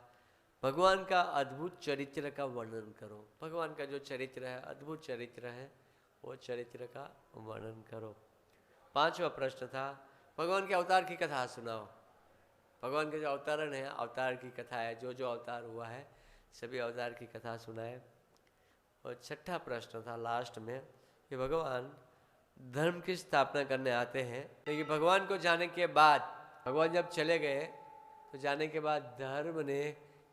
भगवान का अद्भुत चरित्र का वर्णन करो। भगवान का जो चरित्र है, अद्भुत चरित्र है, वो चरित्र का वर्णन करो। पांचवा प्रश्न था भगवान के अवतार की कथा सुनाओ। भगवान के जो अवतरण है, अवतार की कथा है, जो जो अवतार हुआ है सभी अवतार की कथा सुनाए। और छठा प्रश्न था लास्ट में कि भगवान धर्म की स्थापना करने आते हैं, लेकिन भगवान को जाने के बाद, भगवान जब चले गए तो जाने के बाद धर्म ने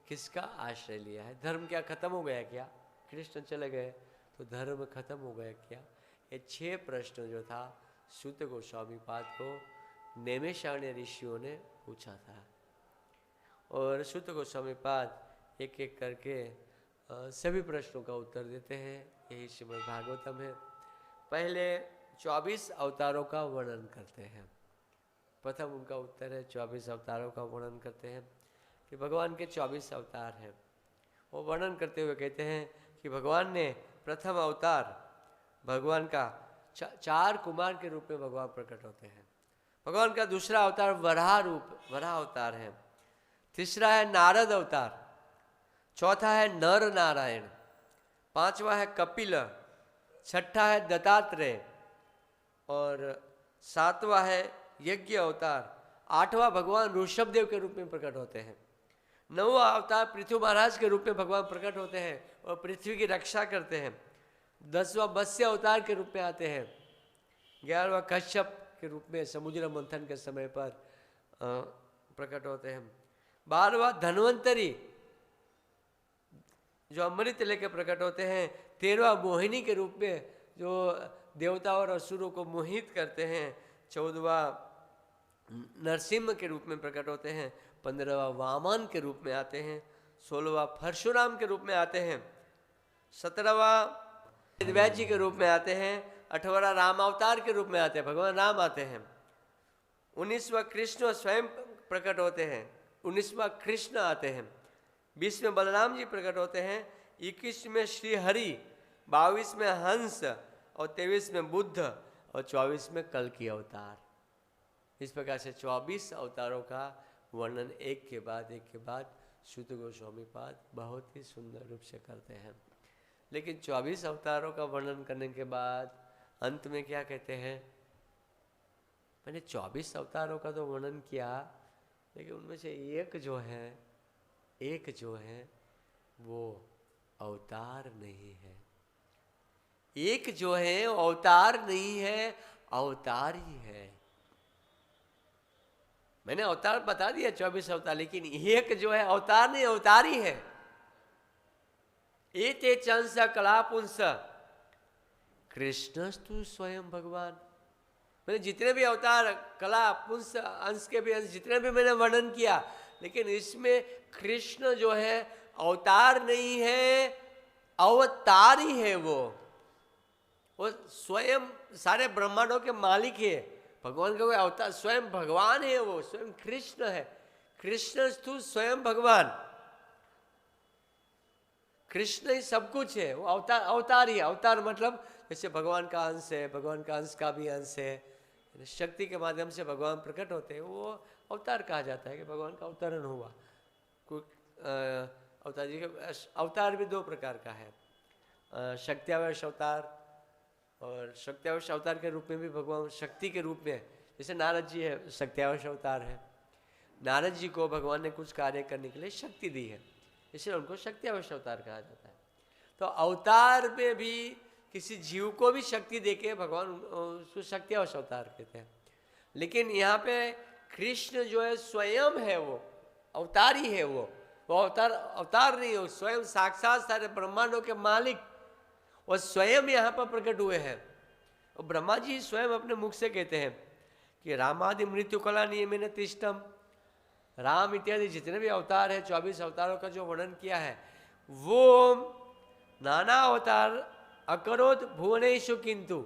किसका आश्रय लिया है। धर्म क्या खत्म हो गया क्या, कृष्ण चले गए तो धर्म खत्म हो गया क्या। ये 6 प्रश्न जो था सूत गोस्वामी पाद को नैमिषारण्य ऋषियों ने पूछा था, और सूत गोस्वामी पाद एक एक करके सभी प्रश्नों का उत्तर देते हैं। यही श्रीमद् भागवतम है। पहले 24 अवतारों का वर्णन करते हैं। प्रथम उनका उत्तर है 24 अवतारों का वर्णन करते हैं कि भगवान के 24 अवतार हैं। वो वर्णन करते हुए कहते हैं कि भगवान ने प्रथम अवतार भगवान का 4 कुमार के रूप में भगवान प्रकट होते हैं। भगवान का दूसरा अवतार वराह अवतार है। तीसरा है नारद अवतार, चौथा है नर नारायण, पांचवा है कपिल, छठा है दत्तात्रेय और सातवां है यज्ञ अवतार, आठवां भगवान ऋषभदेव के रूप में प्रकट होते हैं, नौवां अवतार पृथ्वी महाराज के रूप में भगवान प्रकट होते हैं और पृथ्वी की रक्षा करते हैं, 10वां मत्स्य अवतार के रूप में आते हैं, 11वां कश्यप के रूप में समुद्र मंथन के समय पर प्रकट होते हैं, 12वां धन्वंतरी जो अमृत लेके प्रकट होते हैं, 13वां मोहिनी के रूप में जो देवताओं और असुरों को मोहित करते हैं, 14वां नरसिंह के रूप में प्रकट होते हैं, 15वां वामन के रूप में आते हैं, 16वां परशुराम के रूप में आते हैं, 17वां वेदव्यास जी के रूप में आते हैं, 18वां राम अवतार के रूप में आते हैं, भगवान राम आते हैं, 19वां कृष्ण स्वयं प्रकट होते हैं, 19वां कृष्ण आते हैं, 20 में बलराम जी प्रकट होते हैं, 21 में श्री हरि, 22 में हंस और 23 में बुद्ध और 24 में कल की अवतार। इस प्रकार से 24 अवतारों का वर्णन एक के बाद सूत गोस्वामी पाद बहुत ही सुंदर रूप से करते हैं। लेकिन 24 अवतारों का वर्णन करने के बाद अंत में क्या कहते हैं, मैंने 24 अवतारों का तो वर्णन किया, लेकिन उनमें से एक जो है वो अवतार नहीं है। एक जो है अवतार नहीं है, अवतार ही है। मैंने अवतार बता दिया 24 अवतार, लेकिन एक जो है अवतार नहीं, अवतार ही है। एते चंस कलापुंस कृष्णस्तु स्वयं भगवान। मैंने जितने भी अवतार कला पुंस अंश के भी अंश जितने भी मैंने वर्णन किया, लेकिन इसमें कृष्ण जो है अवतार नहीं है, अवतार ही है। वो स्वयं सारे ब्रह्मांडों के मालिक है। भगवान का कोई अवतार, स्वयं भगवान है, वो स्वयं कृष्ण है। कृष्णस्तु स्वयं भगवान, कृष्ण ही सब कुछ है। वो अवतार ही है। अवतार मतलब जैसे भगवान का अंश है, भगवान का अंश का भी अंश है, शक्ति के माध्यम से भगवान प्रकट होते हैं, वो अवतार कहा जाता है कि भगवान का अवतरण हुआ। कोई अवतार जी के अवतार भी 2 प्रकार का है, शक्त्यावेश अवतार और शक्त्यावेश अवतार के रूप में भी भगवान शक्ति के रूप में, जैसे नारद जी है शक्त्यावेश अवतार है। नारद जी को भगवान ने कुछ कार्य करने के लिए शक्ति दी है, इसलिए उनको शक्ति अवश्य अवतार कहा जाता है। तो अवतार में भी किसी जीव को भी शक्ति देके भगवान उसको शक्ति अवश्य अवतार कहते हैं। लेकिन यहाँ पे कृष्ण जो है स्वयं है, वो अवतार ही है, वो अवतार नहीं हो, स्वयं साक्षात सारे ब्रह्मांडों के मालिक और स्वयं यहाँ पर प्रकट हुए हैं। और ब्रह्मा जी स्वयं अपने मुख से कहते हैं कि रामादि मृत्यु कला नियमेन तिष्ठम, राम इत्यादि जितने भी अवतार है, 24 अवतारों का जो वर्णन किया है, वो नाना अवतार अकरोत भुवनेशु किंतु,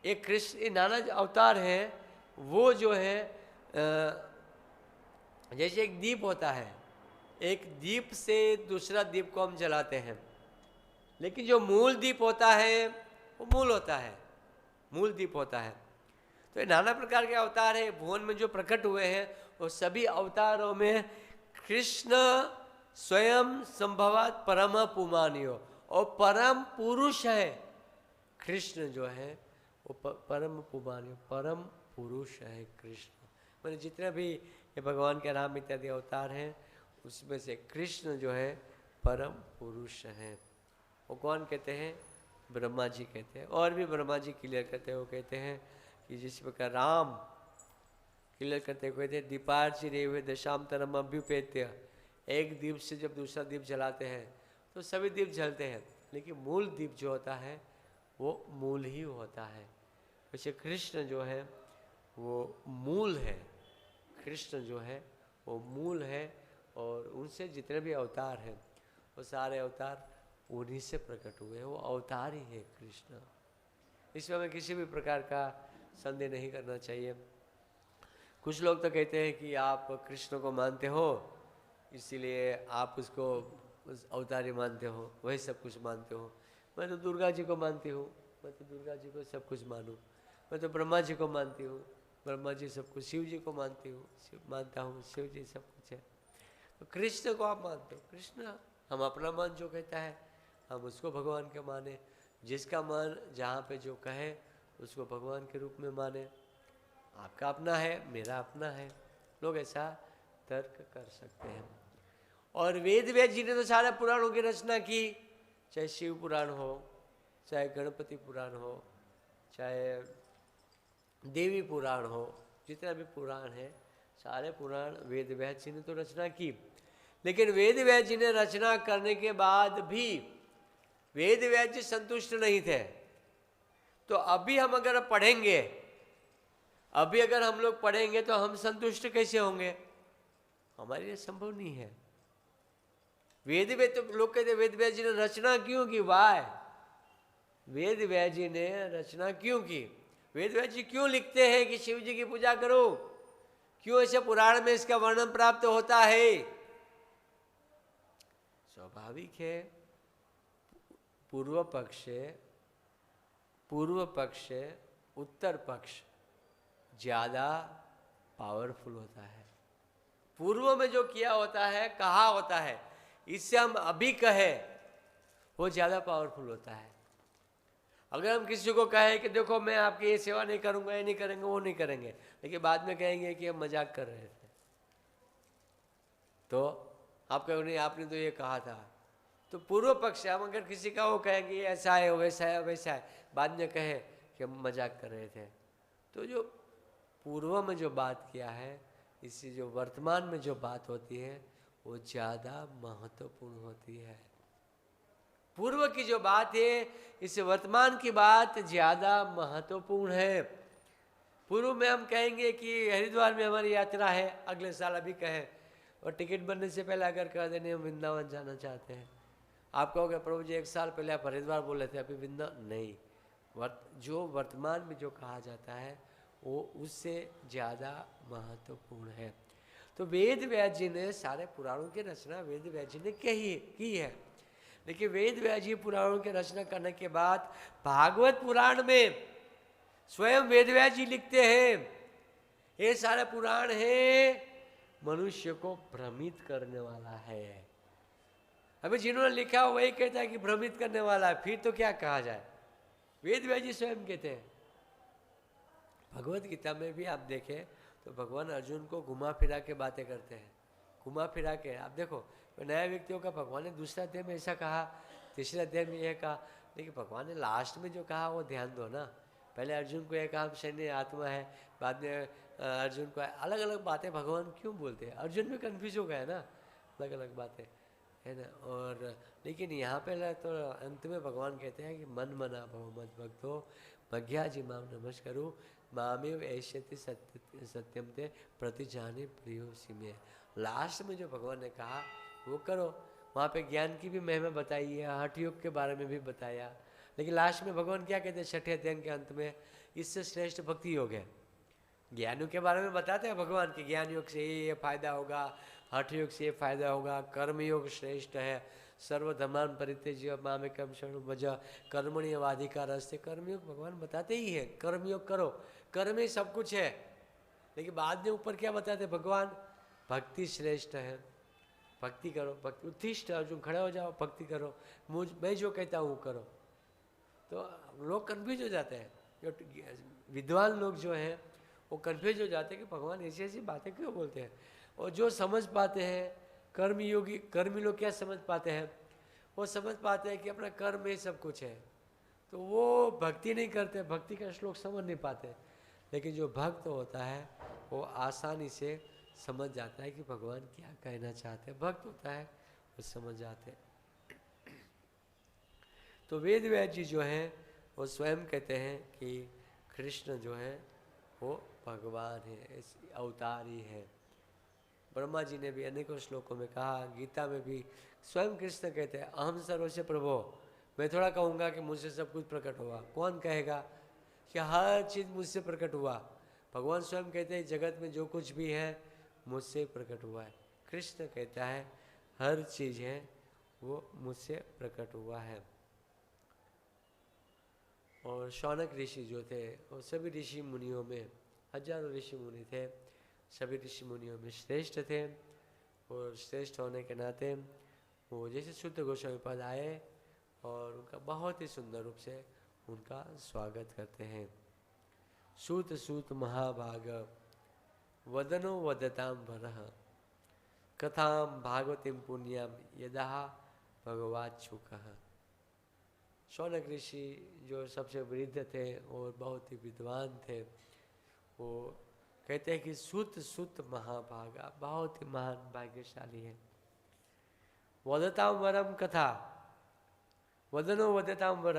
एक कृष्ण नाना अवतार है, वो जो है जैसे एक दीप होता है, एक दीप से दूसरा दीप को हम जलाते हैं, लेकिन जो मूल दीप होता है वो मूल होता है, मूल दीप होता है। तो ये नाना प्रकार के अवतार है भुवन में जो प्रकट हुए हैं, वो सभी अवतारों में कृष्ण स्वयं संभवात परम पुमानियो, और परम पुरुष है कृष्ण जो है वो परम पुमानियो, परम पुरुष है कृष्ण। मैंने जितने भी ये भगवान के राम इत्यादि अवतार हैं उसमें से कृष्ण जो है परम पुरुष हैं। वो कौन कहते हैं? ब्रह्मा जी कहते हैं। और भी ब्रह्मा जी क्लियर करते हैं, वो कहते हैं कि जिस प्रकार राम क्लियर करते हैं, कहते हैं दीपार्ची रे हुए दशामतरम अभ्युपेत्य, एक दीप से जब दूसरा दीप जलाते हैं तो सभी दीप जलते हैं, लेकिन मूल दीप जो होता है वो मूल ही होता है। वैसे कृष्ण जो है वो मूल है, कृष्ण जो है वो मूल है, और उनसे जितने भी अवतार हैं वो सारे अवतार उन्हीं से प्रकट हुए हैं, वो अवतार ही है कृष्ण। इसमें हमें किसी भी प्रकार का संदेह नहीं करना चाहिए। कुछ लोग तो कहते हैं कि आप कृष्ण को मानते हो इसीलिए आप उसको अवतारी मानते हो, वही सब कुछ मानते हो। मैं तो दुर्गा जी को मानती हूँ, मैं तो दुर्गा जी को सब कुछ मानूँ। मैं तो ब्रह्मा जी को मानती हूँ, ब्रह्मा जी सब कुछ। शिव जी को मानती हूँ, शिव मानता हूँ, शिव जी सब कुछ है। तो कृष्ण को आप मानते हो, कृष्ण हम अपना मन जो कहता है हम उसको भगवान के माने, जिसका मन जहाँ पे जो कहे उसको भगवान के रूप में माने। आपका अपना है, मेरा अपना है, लोग ऐसा तर्क कर सकते हैं। और वेद व्यास जी ने तो सारे पुराणों की रचना की, चाहे शिव पुराण हो, चाहे गणपति पुराण हो, चाहे देवी पुराण हो, जितना भी पुराण है सारे पुराण वेद व्यास जी ने तो रचना की। लेकिन वेद व्यास जी ने रचना करने के बाद भी वेद व्यास जी संतुष्ट नहीं थे। तो अभी हम अगर पढ़ेंगे, अभी अगर हम लोग पढ़ेंगे तो हम संतुष्ट कैसे होंगे? हमारे लिए संभव नहीं है। वेद व्यास तो लोग कहते वेद व्यास जी ने रचना क्यों की? वाय, वेद व्यास जी ने रचना क्यों की? वेद व्यास जी क्यों लिखते हैं कि शिव जी की पूजा करो? क्यों ऐसे पुराण में इसका वर्णन प्राप्त होता है? स्वाभाविक है, पूर्व पक्ष उत्तर पक्ष ज्यादा पावरफुल होता है। पूर्व में जो किया होता है, कहा होता है, इससे हम अभी कहे वो ज्यादा पावरफुल होता है। अगर हम किसी को कहें कि देखो मैं आपकी ये सेवा नहीं करूंगा, ये नहीं करेंगे, वो नहीं करेंगे, लेकिन बाद में कहेंगे कि हम मजाक कर रहे थे, तो आप कहोगे नहीं आपने तो ये कहा था। तो पूर्व पक्ष हम अगर किसी का वो कहेंगे ये ऐसा है, वैसा है, वैसा है, बाद में कहें कि हम मजाक कर रहे थे, तो जो पूर्व में जो बात किया है, इससे जो वर्तमान में जो बात होती है वो ज़्यादा महत्वपूर्ण होती है। पूर्व की जो बात है इससे वर्तमान की बात ज़्यादा महत्वपूर्ण है। पूर्व में हम कहेंगे कि हरिद्वार में हमारी यात्रा है, अगले साल अभी कहें, और टिकट बनने से पहले अगर कह देने हम वृंदावन जाना चाहते हैं, आप कहोगे प्रभु जी 1 साल पहले आप हरिद्वार बोले थे, अभी वृंदावन नहीं। जो वर्तमान में जो कहा जाता है वो उससे ज़्यादा महत्वपूर्ण है। तो वेद व्यास जी ने सारे पुराणों की रचना वेद व्यास जी ने की है। लेकिन वेद व्यास जी पुराणों की रचना करने के बाद भागवत पुराण में स्वयं वेद व्यास जी लिखते हैं ये सारे पुराण है मनुष्य को भ्रमित करने वाला है। अभी जिन्होंने लिखा वही कहता है कि भ्रमित करने वाला है, फिर तो क्या कहा जाए? वेद व्यास जी स्वयं कहते हैं। भगवत गीता में भी आप देखें तो भगवान अर्जुन को घुमा फिरा के बातें करते हैं घुमा फिरा के आप देखो, नया व्यक्तियों का भगवान ने दूसरे अध्याय में ऐसा कहा, तीसरे अध्याय में यह कहा, लेकिन भगवान ने लास्ट में जो कहा वो ध्यान दो ना। पहले अर्जुन को यह कहा हम सैन्य आत्मा है, बाद में अर्जुन को अलग अलग बातें भगवान क्यों बोलते हैं? अर्जुन भी कन्फ्यूज हो गया ना, अलग अलग बातें है ना। और लेकिन यहाँ पे तो अंत में भगवान कहते हैं कि मन मना भव मद भक्तो मज्ञा जी माम नमस्करो मामेव ऐश्यति सत्यम ते प्रति जाने प्रियो सिमे। लास्ट में जो भगवान ने कहा वो करो। वहाँ पे ज्ञान की भी महिमा बताई है, हठ योग के बारे में भी बताया, लेकिन लास्ट में भगवान क्या कहते हैं छठे अध्याय के अंत में, इससे श्रेष्ठ भक्ति योग है। ज्ञान योग के बारे में बताते हैं भगवान कि ज्ञान योग से ये फायदा होगा, हठ योग से ये फायदा होगा, कर्म योग श्रेष्ठ है, सर्वधर्मान परित्यज्य मामेकं शरणं व्रज कर्मणि अधिकारस्ते। कर्मयोग भगवान बताते ही है, कर्मयोग करो, कर्म ही सब कुछ है। लेकिन बाद में ऊपर क्या बताते भगवान? भक्ति श्रेष्ठ है, भक्ति करो, भक्ति उत्तिष्ठ अर्जुन खड़े हो जाओ, भक्ति करो, मैं जो कहता हूँ करो। तो लोग कन्फ्यूज हो जाते हैं, जो विद्वान लोग जो हैं वो कन्फ्यूज हो जाते हैं कि भगवान ऐसी ऐसी बातें क्यों बोलते हैं। और जो समझ पाते हैं कर्मयोगी, कर्मी लोग क्या समझ पाते हैं? वो समझ पाते हैं कि अपना कर्म ही सब कुछ है, तो वो भक्ति नहीं करते, भक्ति का श्लोक समझ नहीं पाते। लेकिन जो भक्त होता है वो आसानी से समझ जाता है कि भगवान क्या कहना चाहते हैं। भक्त होता है वो समझ जाते हैं। तो वेद व्यास जी जो हैं वो स्वयं कहते हैं कि कृष्ण जो है वो भगवान है, अवतार ही है। ब्रह्मा जी ने भी अनेकों श्लोकों में कहा, गीता में भी स्वयं कृष्ण कहते हैं अहम सर्वस्य प्रभो। मैं थोड़ा कहूँगा कि मुझसे सब कुछ प्रकट हुआ, कौन कहेगा कि हर चीज़ मुझसे प्रकट हुआ? भगवान स्वयं कहते हैं जगत में जो कुछ भी है मुझसे प्रकट हुआ है। कृष्ण कहता है हर चीज़ है वो मुझसे प्रकट हुआ है। और शौनक ऋषि जो थे वो सभी ऋषि मुनियों में, हजारों ऋषि मुनि थे, सभी ऋषि मुनियों में श्रेष्ठ थे। और श्रेष्ठ होने के नाते वो जैसे शुद्ध गोस्वामी पद आए और उनका बहुत ही सुंदर रूप से उनका स्वागत करते हैं। सूत सूत महाभाग वदनो वदताम भरः कथाम भागवतीम पुण्यम यदा भगवाच्छुकः। शौनक ऋषि जो सबसे वृद्ध थे और बहुत ही विद्वान थे, वो कहते हैं कि सुत सुत महाभागा, बहुत ही महान भाग्यशाली है। वदताम वरम कथा, वदनो वदताम वर,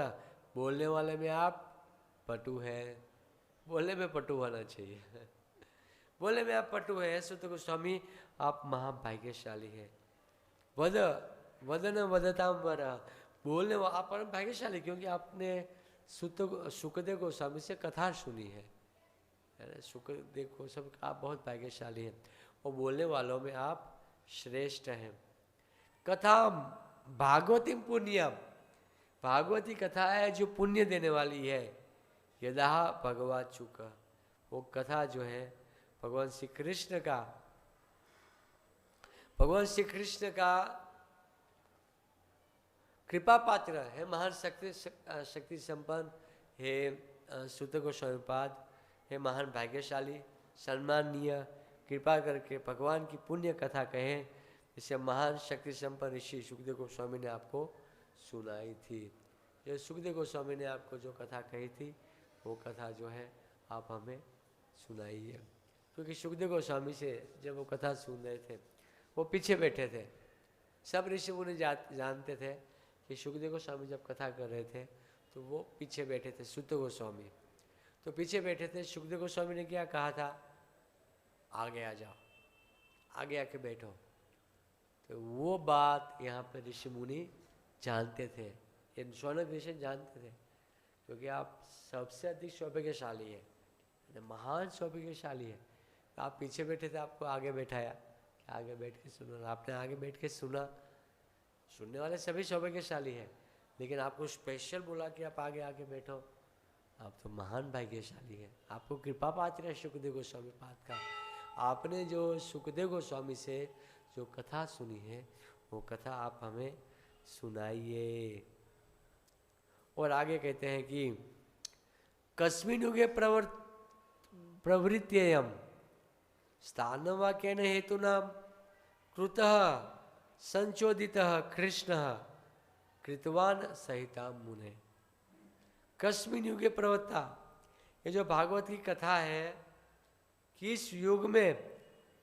बोलने वाले में आप पटु है, बोलने में पटु होना चाहिए बोलने में आप पटु है, सुत गोस्वामी आप महाभाग्यशाली है। वद वदन वदताम वर, बोलने वाला आप परम भाग्यशाली, क्योंकि आपने सुखदेव गोस्वामी से कथा सुनी है। सुखदेव गोस्वामी आप बहुत भाग्यशाली हैं और बोलने वालों में आप श्रेष्ठ हैं। कथा भागवती पुण्यम, भागवती कथा है जो पुण्य देने वाली है। यदा भगवाच्छुक, वो कथा जो है भगवान श्री कृष्ण का, भगवान श्री कृष्ण का कृपा पात्र है, महान शक्ति संपन्न है सुत गोस्वामी पाद, है महान भाग्यशाली सम्माननीय, कृपा करके भगवान की पुण्य कथा कहें, जिसे महान शक्ति संपन्न ऋषि सुखदेव गोस्वामी ने आपको सुनाई थी। जो सुखदेव गोस्वामी ने आपको जो कथा कही थी वो कथा जो है आप हमें सुनाइए। क्योंकि सुखदेव गोस्वामी से जब वो कथा सुन रहे थे वो पीछे बैठे थे, सब ऋषि मुनि जानते थे कि सुखदेव गोस्वामी जब कथा कर रहे थे तो वो पीछे बैठे थे। सुत गोस्वामी तो पीछे बैठे थे। सुखदेव गोस्वामी ने क्या कहा था? आगे आ जाओ, आगे आके बैठो। तो वो बात यहाँ पे ऋषि मुनि जानते थे, ये शौनक ऋषि जानते थे, क्योंकि आप सबसे अधिक सौभाग्यशाली है, महान सौभाग्यशाली है। तो आप पीछे बैठे थे, आपको आगे बैठाया कि आगे बैठ के सुनो। आपने आगे बैठ के सुना। सुनने वाले सभी सौभाग्यशाली है, लेकिन आपको स्पेशल बोला कि आप आगे आगे बैठो, आप तो महान भाग्यशाली है। आपको कृपा पात्र है सुखदेव गोस्वामी पाद का। आपने जो सुखदेव गोस्वामी से जो कथा सुनी है वो कथा आप हमें सुनाइए। और आगे कहते हैं कि कस्मिन् युगे प्रवृत्त्ययम् स्थानवाक्येन हेतुना कृतः संचोदितः कृष्णः कृतवान सहिता मुने। कस्मिन युगे प्रवत्ता, ये जो भागवत की कथा है किस युग में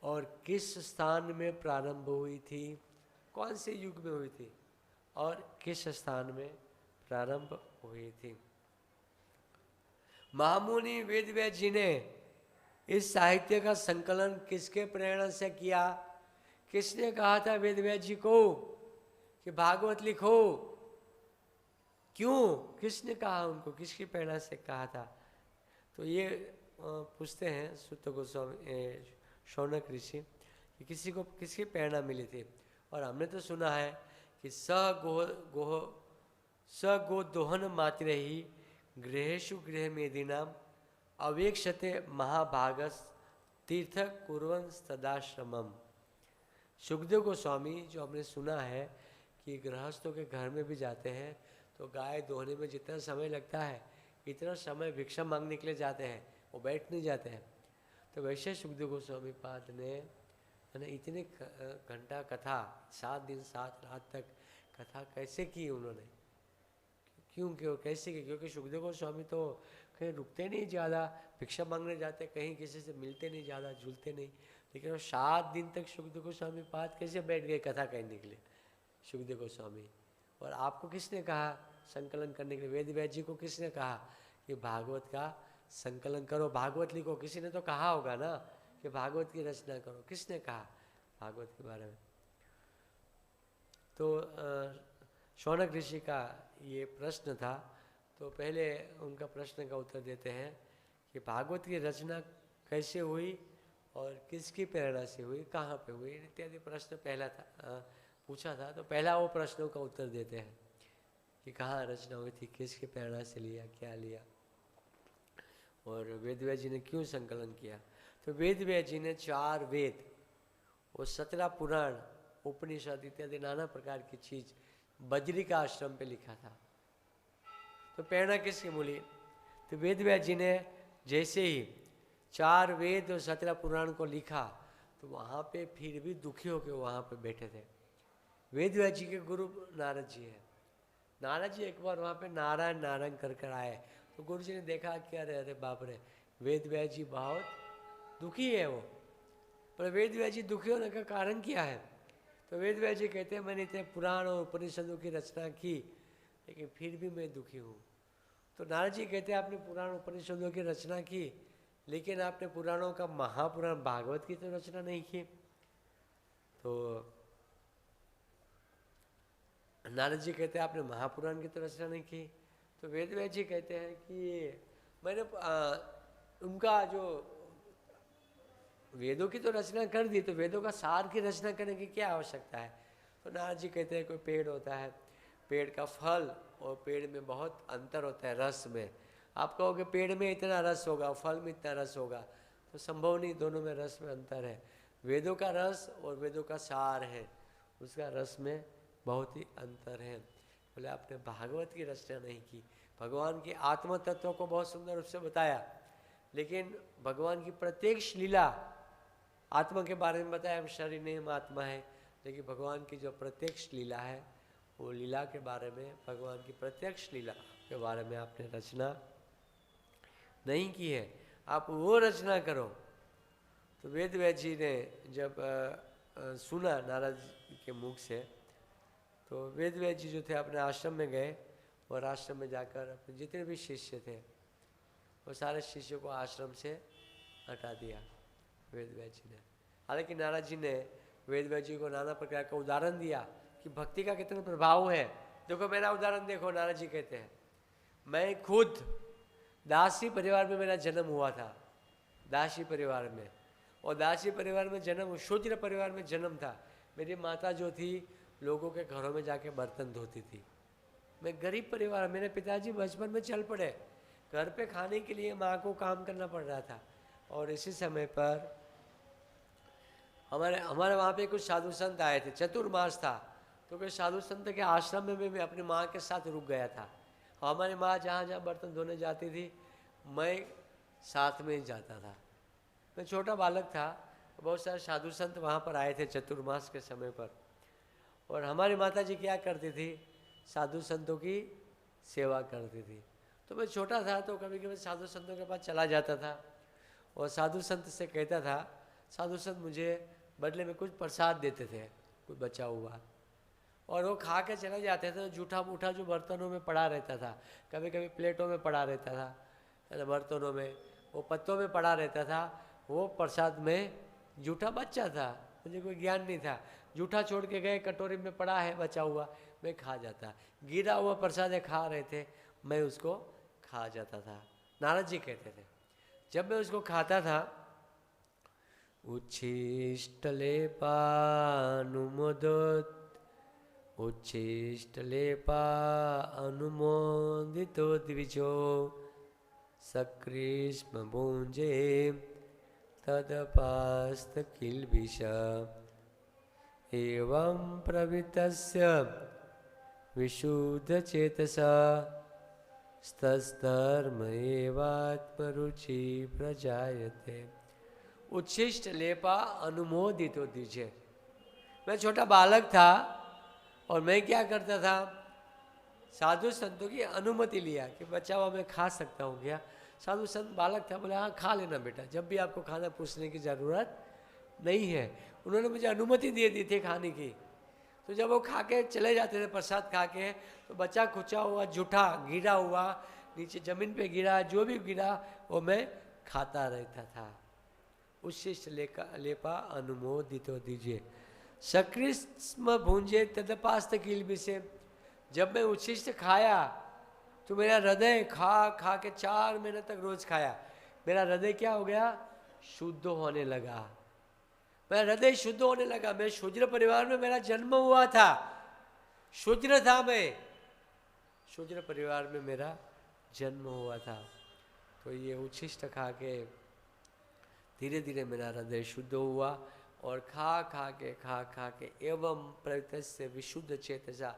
और किस स्थान में प्रारंभ हुई थी, कौन से युग में हुई थी और किस स्थान में प्रारंभ हुई थी। महामुनि वेदव्यास जी ने इस साहित्य का संकलन किसके प्रेरणा से किया? किसने कहा था वेदव्यास जी को कि भागवत लिखो? क्यों? किसने कहा उनको? किसकी प्रेरणा से कहा था? तो ये पूछते हैं सुत गोस्वामी शौनक ऋषि कि किसी को किसकी प्रेरणा मिली थी। और हमने तो सुना है कि स गो दोहन मात्र ही गृहेषु गृह मेदिनाम अवेक्षते महाभागस तीर्थ कुर्वन् सदाश्रमम। सुखदेव गोस्वामी जो हमने सुना है कि गृहस्थों के घर में भी जाते हैं तो गाय दोहने में जितना समय लगता है इतना समय भिक्षा मांगने के लिए जाते हैं, वो बैठ नहीं जाते हैं। तो वैसे सुखदेव गोस्वामी पाद ने इतने घंटा कथा 7 दिन 7 रात तक कथा कैसे की उन्होंने? क्यों कैसे की? क्योंकि सुखदेव गोस्वामी तो कहीं रुकते नहीं ज़्यादा, भिक्षा मांगने जाते, कहीं किसी से मिलते नहीं ज़्यादा, झूलते नहीं। लेकिन वो 7 दिन तक सुखदेव गोस्वामी पाद कैसे बैठ गए कथा कहने के लिए सुखदेव गोस्वामी? और आपको किसने कहा संकलन करने के लिए? वेदव्यास जी को किसने कहा कि भागवत का संकलन करो, भागवत लिखो? किसी ने तो कहा होगा ना कि भागवत की रचना करो। किसने कहा भागवत के बारे में? तो शौनक ऋषि का ये प्रश्न था। तो पहले उनका प्रश्न का उत्तर देते हैं कि भागवत की रचना कैसे हुई और किसकी प्रेरणा से हुई, कहाँ पे हुई, इत्यादि प्रश्न पहला था पूछा था। तो पहला वो प्रश्नों का उत्तर देते हैं कि कहाँ रचना हुई थी, किसकी प्रेरणा से लिया, क्या लिया, और वेदव्यास जी ने क्यों संकलन किया। तो वेदव्यास जी ने 4 वेद और 17 पुराण, उपनिषद इत्यादि नाना प्रकार की चीज बद्री का आश्रम पे लिखा था। तो प्रेरणा किसकी मिली? तो वेदव्यास जी ने जैसे ही 4 वेद और 17 पुराण को लिखा तो वहाँ पे फिर भी दुखी होकर वहाँ पे बैठे थे। वेदव्यास जी के गुरु नारद जी हैं। नारद जी एक बार वहाँ पे नारायण नारायण कर कर आए तो गुरु जी ने देखा कि अरे बाप रे, वेदव्यास जी बहुत दुखी है वो। पर वेदव्यास जी दुखी होने का कारण क्या है? तो वेदव्यास जी कहते हैं मैंने इतने पुराण और उपनिषदों की रचना की लेकिन फिर भी मैं दुखी हूँ। तो नारद जी कहते हैं आपने पुराण उपनिषदों की रचना की लेकिन आपने पुराणों का महापुराण भागवत की तो रचना नहीं की। तो नारद जी कहते हैं आपने महापुराण की तो रचना नहीं की। तो वेदव्यास जी कहते हैं कि मैंने उनका जो वेदों की तो रचना कर दी तो वेदों का सार की रचना करने की क्या आवश्यकता है? तो नारद जी कहते हैं कोई पेड़ होता है, पेड़ का फल और पेड़ में बहुत अंतर होता है रस में। आप कहोगे पेड़ में इतना रस होगा फल में इतना रस होगा, तो संभव नहीं, दोनों में रस में अंतर है। वेदों का रस और वेदों का सार है, उसका रस में बहुत ही अंतर है। बोले आपने भागवत की रचना नहीं की, भगवान की आत्म तत्व को बहुत सुंदर रूप से बताया लेकिन भगवान की प्रत्यक्ष लीला आत्मा के बारे में बताया, हम शरीर नहीं हम आत्मा है, लेकिन भगवान की जो प्रत्यक्ष लीला है वो लीला के बारे में, भगवान की प्रत्यक्ष लीला के बारे में आपने रचना नहीं की है, आप वो रचना करो। तो वेदव्यास जी ने जब सुना नारद के मुख से तो वेदव्यास जी जो थे अपने आश्रम में गए और आश्रम में जाकर अपने जितने भी शिष्य थे वो सारे शिष्यों को आश्रम से हटा दिया वेदव्यास जी ने। हालांकि नारद जी ने वेदव्यास जी को नाना प्रकार का उदाहरण दिया कि भक्ति का कितना प्रभाव है। देखो मेरा उदाहरण देखो, नारद जी कहते हैं मैं खुद दासी परिवार में मेरा जन्म हुआ था, दासी परिवार में, और दासी परिवार में जन्म, शूद्र परिवार में जन्म था। मेरी माता जो थी लोगों के घरों में जाके बर्तन धोती थी। मैं गरीब परिवार, मेरे पिताजी बचपन में चल पड़े, घर पे खाने के लिए माँ को काम करना पड़ रहा था। और इसी समय पर हमारे वहाँ पे कुछ साधु संत आए थे, चतुर्मास था, तो कोई साधु संत के आश्रम में मैं अपनी माँ के साथ रुक गया था। हमारी माँ जहाँ जहाँ बर्तन धोने जाती थी मैं साथ में ही जाता था। मैं छोटा बालक था बहुत सारे साधु संत वहाँ पर आए थे चतुर्मास के समय पर, और हमारी माता जी क्या करती थी, साधु संतों की सेवा करती थी। तो मैं छोटा था तो कभी कभी साधु संतों के पास चला जाता था और साधु संत से कहता था, साधु संत मुझे बदले में कुछ प्रसाद देते थे, कुछ बचा हुआ, और वो खा के चले जाते थे। तो जूठा मूठा जो बर्तनों में पड़ा रहता था, कभी कभी प्लेटों में पड़ा रहता था, बर्तनों में, वो पत्तों में पड़ा रहता था, वो प्रसाद में जूठा बच्चा था, मुझे कोई ज्ञान नहीं था। जूठा छोड़ के गए, कटोरी में पड़ा है बचा हुआ, मैं खा जाता। गिरा हुआ प्रसाद खा रहे थे, मैं उसको खा जाता था। नारद जी कहते थे जब मैं उसको खाता था, उच्छिष्टलेपानुमोदत उच्छिष्टलेपा अनुमोदितो द्विजो सकृष्म भुञ्जे तदपास्त किल्बिष एवं प्रवृत्तस्य विशुद्धचेतसा तद्धर्म एवात्मरुचि प्रजायते। उच्छिष्ट लेपा अनुमोदितो दीजिए। मैं छोटा बालक था और मैं क्या करता था, साधु संतों की अनुमति लिया कि बच्चा हुआ मैं खा सकता हूँ क्या। साधु संत बालक था, बोले हाँ खा लेना बेटा, जब भी आपको खाना पूछने की ज़रूरत नहीं है। उन्होंने मुझे अनुमति दे दी थी खाने की। तो जब वो खा के चले जाते थे प्रसाद खा के, तो बच्चा खुचा हुआ जूठा गिरा हुआ नीचे ज़मीन पे गिरा, जो भी गिरा वो मैं खाता रहता था। उच्छिष्ट लेपा अनुमोदितो दीजिए सकृष्म भुंजे तदपास्त किल्बिष से। जब मैं उच्छिष्ट खाया तो मेरा हृदय खा खा के 4 महीने तक रोज खाया, मेरा हृदय क्या हो गया, शुद्ध होने लगा। मेरा हृदय शुद्ध होने लगा। मैं शूद्र परिवार में मेरा जन्म हुआ था, शूद्र था मैं, शूद्र परिवार में मेरा जन्म हुआ था। तो ये उच्छिष्ट खा के धीरे धीरे मेरा हृदय शुद्ध हुआ और खा खा के एवं प्रवृत्त से विशुद्ध चेतसा,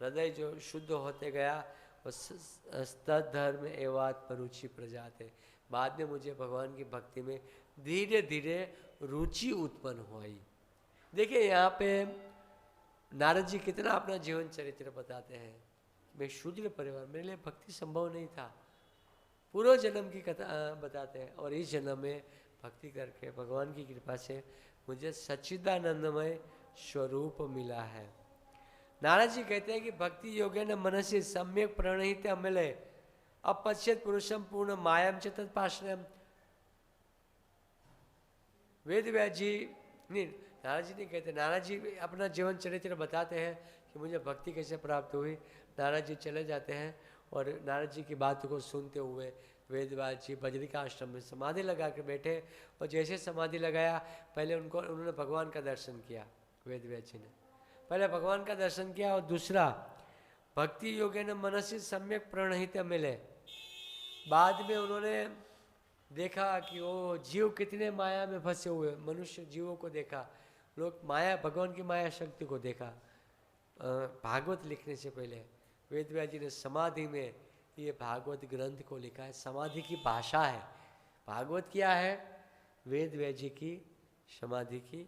हृदय जो शुद्ध होते गया तद्धर्म एवात्म रुचि प्रजाते। बाद में मुझे भगवान की भक्ति में धीरे धीरे रुचि उत्पन्न हुई। देखिए यहाँ पे नारद जी कितना अपना जीवन चरित्र बताते हैं। मैं शूद्र परिवार, मेरे लिए भक्ति संभव नहीं था, पूर्व जन्म की कथा बताते हैं, और इस जन्म में भक्ति करके भगवान की कृपा से मुझे सच्चिदानंदमय स्वरूप मिला है। नारद जी कहते हैं कि भक्ति योगेन मनसि सम्यक प्रणहित अमले अपश्यत पुरुषम पूर्ण मायाम च तत्पाश्रयम। वेद व्यास जी नहीं, नारद जी नहीं कहते, नारद जी अपना जीवन चरित्र बताते हैं कि मुझे भक्ति कैसे प्राप्त हुई। नारद जी चले जाते हैं और नारद जी की बात को सुनते हुए वेद व्यास जी बद्री का आश्रम में समाधि लगा के बैठे, और जैसे समाधि लगाया पहले उन्होंने भगवान का दर्शन किया। वेद व्यास जी ने पहले भगवान का दर्शन किया, और दूसरा भक्ति योगेन मनसि सम्यक प्रणहित मिले। बाद में उन्होंने देखा कि वो जीव कितने माया में फंसे हुए, मनुष्य जीवों को देखा, लोग माया, भगवान की माया शक्ति को देखा। भागवत लिखने से पहले वेद व्यास जी ने समाधि में ये भागवत ग्रंथ को लिखा है। समाधि की भाषा है भागवत, क्या है, वेद व्यास जी की समाधि की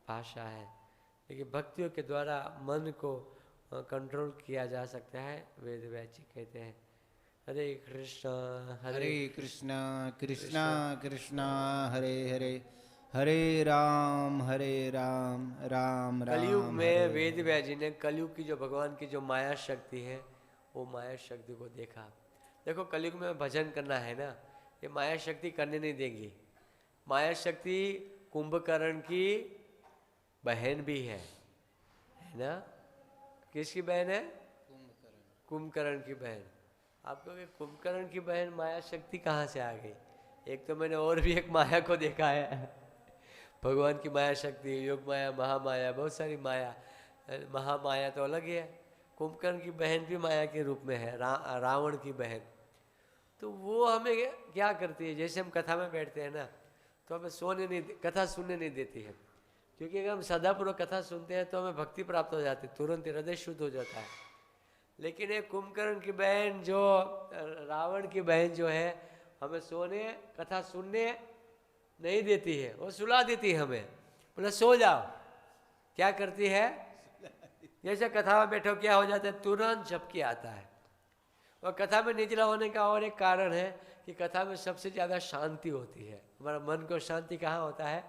भाषा है। लेकिन भक्तियों के द्वारा मन को कंट्रोल किया जा सकता है, वेद व्यास जी कहते हैं। हरे कृष्णा हरे कृष्णा कृष्णा कृष्णा हरे हरे, हरे राम राम राम कलयुग में हरे वेद व्यास जी ने कलयुग की जो भगवान की जो माया शक्ति है, वो माया शक्ति को देखा। देखो कलयुग में भजन करना है ना, ये माया शक्ति करने नहीं देगी। माया शक्ति कुंभकर्ण की बहन भी है ना। किसकी बहन है? कुंभकर्ण की बहन। आप कहोगे कुंभकर्ण की बहन माया शक्ति कहाँ से आ गई? एक तो मैंने और भी एक माया को देखा है, भगवान की माया शक्ति, योग माया, महामाया, बहुत सारी माया। महामाया तो अलग ही है, कुंभकर्ण की बहन भी माया के रूप में है, रावण की बहन। तो वो हमें क्या करती है, जैसे हम कथा में बैठते हैं ना, तो हमें सोने नहीं, कथा सुनने नहीं देती है, क्योंकि अगर हम सदापूर्वक कथा सुनते हैं तो हमें भक्ति प्राप्त हो जाती है, तुरंत हृदय शुद्ध हो जाता है। लेकिन एक कुंभकर्ण की बहन, जो रावण की बहन जो है, हमें सोने, कथा सुनने नहीं देती है, वो सुला देती है हमें, बोले सो जाओ। क्या करती है? जैसे कथा में बैठो क्या हो जाता है, तुरंत झपकी आता है। और कथा में निद्रा होने का और एक कारण है कि कथा में सबसे ज़्यादा शांति होती है। हमारा मन को शांति कहाँ होता है?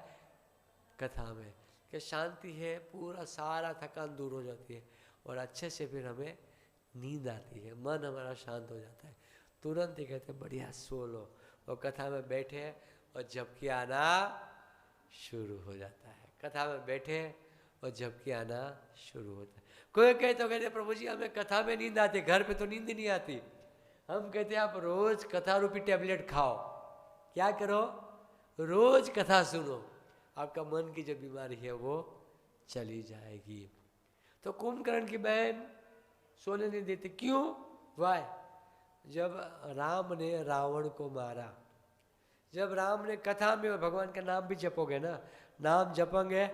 कथा में। कि शांति है, पूरा सारा थकान दूर हो जाती है और अच्छे से फिर हमें नींद आती है, मन हमारा शांत हो जाता है। तुरंत ही कहते हैं बढ़िया सो लो, और कथा में बैठे और झपकी आना शुरू हो जाता है। कथा में बैठे और झपकी आना शुरू होता है। कोई कहे तो कहते प्रभु जी हमें कथा में नींद आती, घर पे तो नींद नहीं आती। हम कहते हैं आप रोज कथा रूपी टैबलेट खाओ। क्या करो? रोज कथा सुनो, आपका मन की जो बीमारी है वो चली जाएगी। तो कुंभकर्ण की बहन सोने नहीं देती, क्यों? वाय? जब राम ने रावण को मारा, जब राम ने कथा में भगवान का नाम भी जपोगे ना, नाम जपेंगे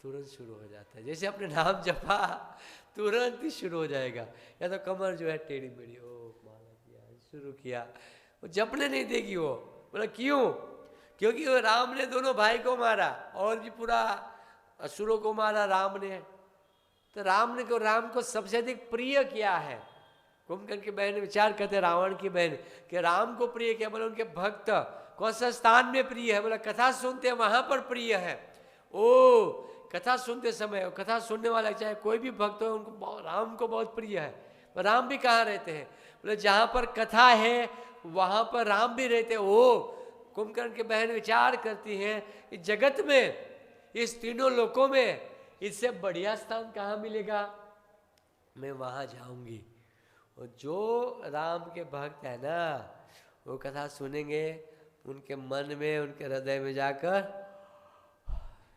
तुरंत शुरू हो जाता है। जैसे अपने नाम जपा तुरंत ही शुरू हो जाएगा। या तो कमर जो है टेढ़ी मेढ़ी, ओ माला किया, शुरू किया, वो जपने नहीं देगी। वो बोला क्यों? क्योंकि वो राम ने दोनों भाई को मारा और भी पूरा असुरों को मारा राम ने। तो राम को सबसे अधिक प्रिय किया है। कुंभकर्ण की बहन विचार करते रावण की बहन कि राम को प्रिय किया, बोला उनके भक्त कौन सा स्थान में प्रिय है? बोला कथा सुनते हैं वहां पर प्रिय है। ओ कथा सुनते समय, कथा सुनने वाला चाहे कोई भी भक्त हो, उनको राम को बहुत प्रिय है। राम भी कहाँ रहते हैं? बोले जहां पर कथा है वहां पर राम भी रहते हैं। ओ कुंभकर्ण की बहन विचार करती हैं कि जगत में, इस तीनों लोकों में इससे बढ़िया स्थान कहाँ मिलेगा? मैं वहां जाऊंगी। और जो राम के भक्त है ना, वो कथा सुनेंगे, उनके मन में, उनके हृदय में जाकर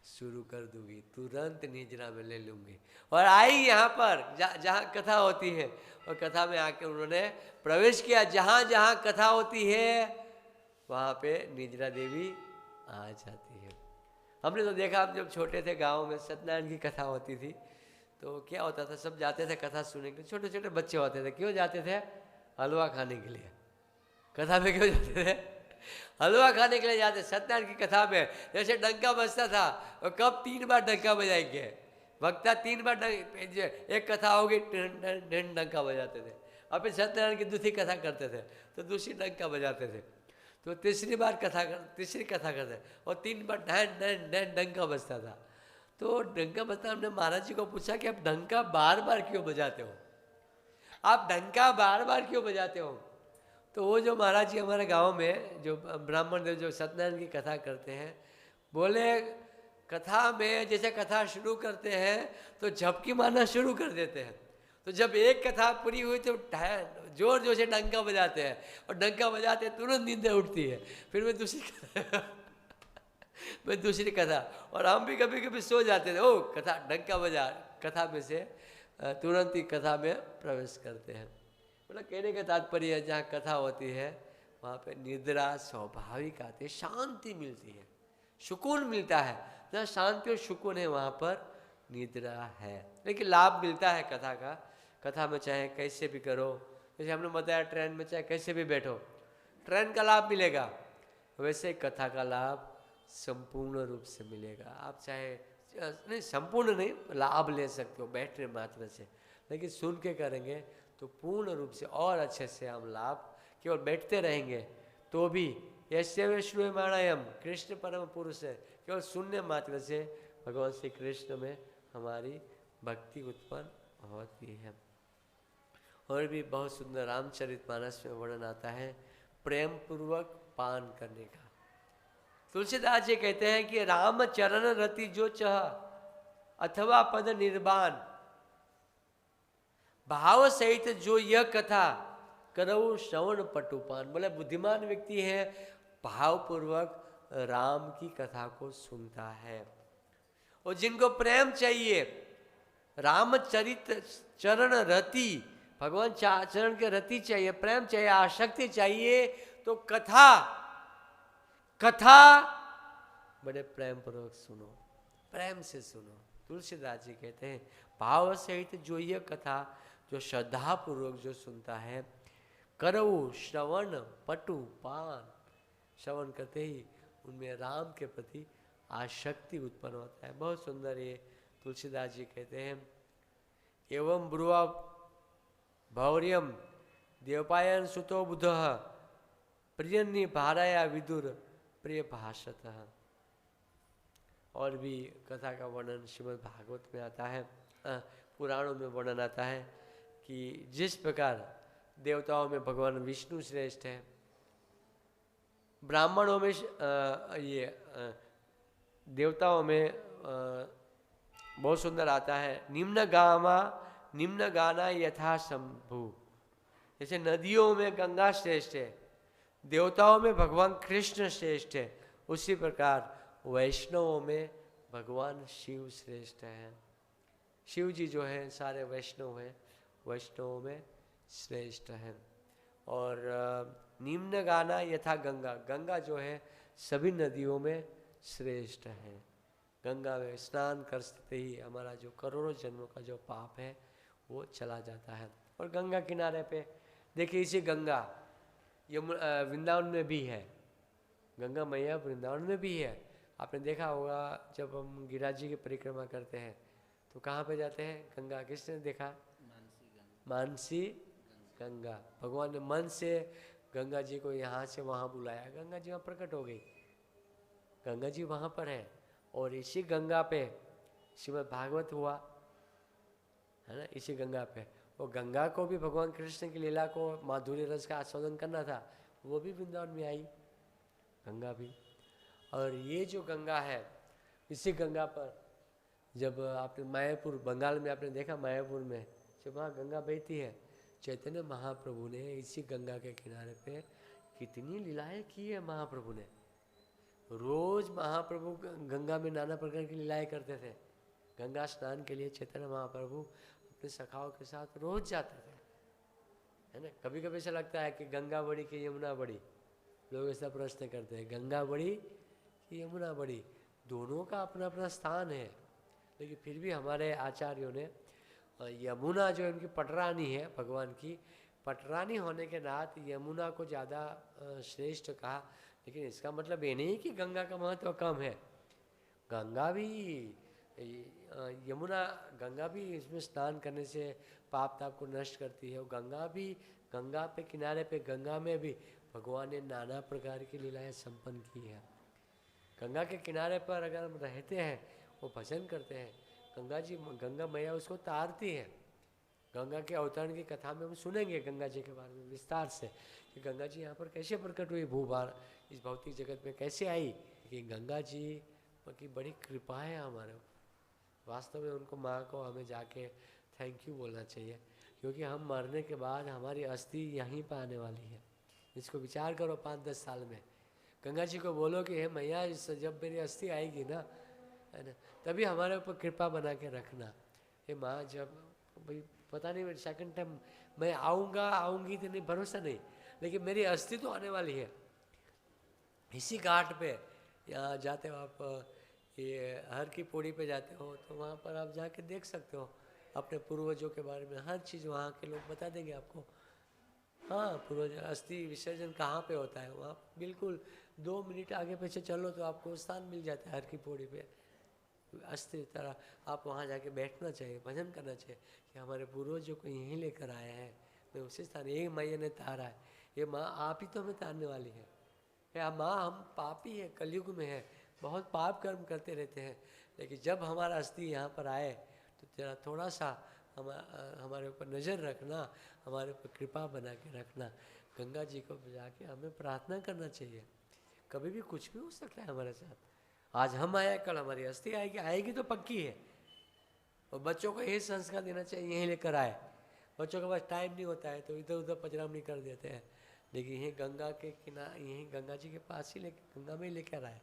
शुरू कर दूंगी, तुरंत निद्रा में ले लूंगी। और आई यहाँ पर जहाँ कथा होती है, और कथा में आके उन्होंने प्रवेश किया। जहाँ जहाँ कथा होती है वहाँ पे निद्रा देवी आ जाती है। हमने तो देखा, हम जब छोटे थे गांव में सत्यनारायण की कथा होती थी, तो क्या होता था, सब जाते थे कथा सुनने के लिए। छोटे छोटे बच्चे होते थे, क्यों जाते थे? हलवा खाने के लिए। कथा में क्यों जाते थे? हलवा खाने के लिए जाते। सत्यनारायण की कथा में जैसे डंका बजता था, और कब 3 बार डंका बजाएंगे, वक्ता 3 बार एक कथा होगी डंका बजाते थे। और फिर सत्यनारायण की दूसरी कथा करते थे तो दूसरी डंका बजाते थे, तो तीसरी कथा करते, और 3 बार डंका बजता था। तो डंका बजता, हमने महाराज जी को पूछा कि आप डंका बार बार क्यों बजाते हो? आप डंका बार बार क्यों बजाते हो? तो वो जो महाराज जी हमारे गांव में जो ब्राह्मण देव जो सत्यनारायण की कथा करते हैं, बोले कथा में जैसे कथा शुरू करते हैं तो झपकी मारना शुरू कर देते हैं। तो जब एक कथा पूरी हुई तो जोर जोर से डंका बजाते हैं, और डंका बजाते तुरंत नींद उठती है। फिर मैं दूसरी कथा, और हम भी कभी कभी सो जाते थे। ओ कथा डंका बजा, कथा में से तुरंत ही कथा में प्रवेश करते हैं। मतलब कहने का तात्पर्य है, जहाँ कथा होती है वहाँ पे निद्रा स्वाभाविक आती है, शांति मिलती है, सुकून मिलता है। जहाँ शांति और सुकून है वहाँ पर निद्रा है। लेकिन लाभ मिलता है कथा का। कथा में चाहे कैसे भी करो, जैसे हमने बताया ट्रेन में चाहे कैसे भी बैठो, ट्रेन का लाभ मिलेगा, वैसे ही कथा का लाभ संपूर्ण रूप से मिलेगा। आप चाहे नहीं, संपूर्ण नहीं, लाभ ले सकते हो बैठने मात्र से, लेकिन सुन के करेंगे तो पूर्ण रूप से और अच्छे से हम लाभ, केवल बैठते रहेंगे तो भी यस्य वैष्णवमाणायम, कृष्ण परम पुरुष है, केवल सुनने मात्र से भगवान श्री कृष्ण में हमारी भक्ति उत्पन्न होती है। और भी बहुत सुंदर रामचरितमानस में वर्णन आता है प्रेम पूर्वक पान करने का। तुलसीदास जी कहते हैं कि राम चरण रति जो चह अथवा पद निर्वाण, भाव सहित जो यह कथा करऊ श्रवण पटुपान। बोले बुद्धिमान व्यक्ति है, भावपूर्वक राम की कथा को सुनता है। और जिनको प्रेम चाहिए, रामचरित चरण रति, भगवान चरण के रति चाहिए, प्रेम चाहिए, आसक्ति चाहिए, तो कथा बड़े प्रेम पूर्वक सुनो, प्रेम से सुनो। तुलसीदास जी कहते हैं भाव सहित जो यह कथा, जो श्रद्धा पूर्वक जो सुनता है, करो श्रवण पटु पान, श्रवण करते ही उनमें राम के प्रति आसक्ति उत्पन्न होता है। बहुत सुंदर ये तुलसीदास जी कहते हैं, एवं ब्रुवा भौर्यम देवपायन सुतो बुध प्रियन्नी भाराया विदुर प्रिय भाषतः। और भी कथा का वर्णन श्रीमद् भागवत में आता है, पुराणों में वर्णन आता है कि जिस प्रकार देवताओं में भगवान विष्णु श्रेष्ठ है, ब्राह्मणों में देवताओं में बहुत सुंदर आता है, निम्न गाना यथा शंभु। जैसे नदियों में गंगा श्रेष्ठ है, देवताओं में भगवान कृष्ण श्रेष्ठ है, उसी प्रकार वैष्णवों में भगवान शिव श्रेष्ठ है। शिव जी जो है सारे वैष्णव हैं, वैष्णवों में श्रेष्ठ है। और निम्न गाना यथा गंगा, गंगा जो है सभी नदियों में श्रेष्ठ है। गंगा में स्नान करते ही हमारा जो करोड़ों जन्मों का जो पाप है वो चला जाता है। और गंगा किनारे पे देखिए, इसी गंगा वृंदावन में भी है, गंगा मैया वृंदावन में भी है। आपने देखा होगा जब हम गिरिराज जी की परिक्रमा करते हैं तो कहाँ पे जाते हैं? गंगा। किसने देखा? मानसी गंगा। भगवान ने मन से गंगा जी को यहाँ से वहाँ बुलाया, गंगा जी वहाँ प्रकट हो गई, गंगा जी वहाँ पर है। और इसी गंगा पे श्रीमद् भागवत हुआ है ना, इसी गंगा पे। वो गंगा को भी भगवान कृष्ण की लीला को माधुर्य रस का आस्वादन करना था, वो भी वृंदावन में आई गंगा भी। और ये जो गंगा है, इसी गंगा पर जब आपने मायापुर बंगाल में आपने देखा, मायापुर में जब वहाँ गंगा बहती है, चैतन्य महाप्रभु ने इसी गंगा के किनारे पे कितनी लीलाएं की है। महाप्रभु ने रोज महाप्रभु गंगा में नाना प्रकार की लीलाएं करते थे। गंगा स्नान के लिए चैतन्य महाप्रभु अपने सखाओं के साथ रोज जाते थे, है ना। कभी कभी ऐसा लगता है कि गंगा बड़ी कि यमुना बड़ी, लोग ऐसा प्रश्न करते हैं, गंगा बड़ी कि यमुना बड़ी। दोनों का अपना अपना स्थान है, लेकिन फिर भी हमारे आचार्यों ने यमुना जो इनकी पटरानी है, भगवान की पटरानी होने के नाते यमुना को ज़्यादा श्रेष्ठ कहा। लेकिन इसका मतलब ये नहीं कि गंगा का महत्व कम है। गंगा भी, यमुना गंगा भी इसमें स्नान करने से पाप ताप को नष्ट करती है। और गंगा भी, गंगा पे किनारे पे गंगा में भी भगवान ने नाना प्रकार की लीलाएं संपन्न की है। गंगा के किनारे पर अगर हम रहते हैं, वो भजन करते हैं, गंगा जी, गंगा मैया उसको तारती है। गंगा के अवतरण की कथा में हम सुनेंगे गंगा जी के बारे में विस्तार से कि गंगा जी यहाँ पर कैसे प्रकट हुई, भूभार इस भौतिक जगत में कैसे आई। कि गंगा जी की बड़ी कृपा है हमारे ऊपर। वास्तव में उनको, माँ को हमें जाके थैंक यू बोलना चाहिए, क्योंकि हम मरने के बाद हमारी अस्थि यहीं पर आने वाली है। इसको विचार करो 5-10 साल में। गंगा जी को बोलो कि हे मैया, जब मेरी अस्थि आएगी ना, है ना, तभी हमारे ऊपर कृपा बना के रखना। हे माँ, जब भाई पता नहीं सेकंड टाइम मैं आऊँगी तो नहीं, भरोसा नहीं, लेकिन मेरी अस्थि तो आने वाली है। इसी घाट पे यहाँ जाते हो आप, ये हर की पौड़ी पे जाते हो, तो वहाँ पर आप जाके देख सकते हो अपने पूर्वजों के बारे में, हर चीज़ वहाँ के लोग बता देंगे आपको। हाँ, पूर्वज अस्थि विसर्जन कहाँ पे होता है, वहाँ बिल्कुल 2 मिनट आगे पीछे चलो तो आपको स्थान मिल जाता है हर की पौड़ी पे। अस्थि तरह आप वहाँ जाके बैठना चाहिए, भजन करना चाहिए कि हमारे पूर्वजों को यहीं लेकर आए हैं, मैं उसी स्थान, यही मैया ने तारा है। ये माँ आप ही तो हमें तारने वाली है। या माँ, हम पापी है, कलयुग में है, बहुत पाप कर्म करते रहते हैं, लेकिन जब हमारा अस्थि यहाँ पर आए तो तेरा थोड़ा सा हमारे ऊपर नज़र रखना, हमारे ऊपर कृपा बना के रखना। गंगा जी को जाके हमें प्रार्थना करना चाहिए। कभी भी कुछ भी हो सकता है हमारे साथ। आज हम आए, कल हमारी अस्थि आएगी तो पक्की है। और बच्चों को यही संस्कार देना चाहिए, यहीं लेकर आए। बच्चों के पास टाइम नहीं होता है तो इधर उधर पचरामणी कर देते हैं, लेकिन यहीं गंगा के किनारे, यहीं गंगा जी के पास ही गंगा में ही लेकर आए।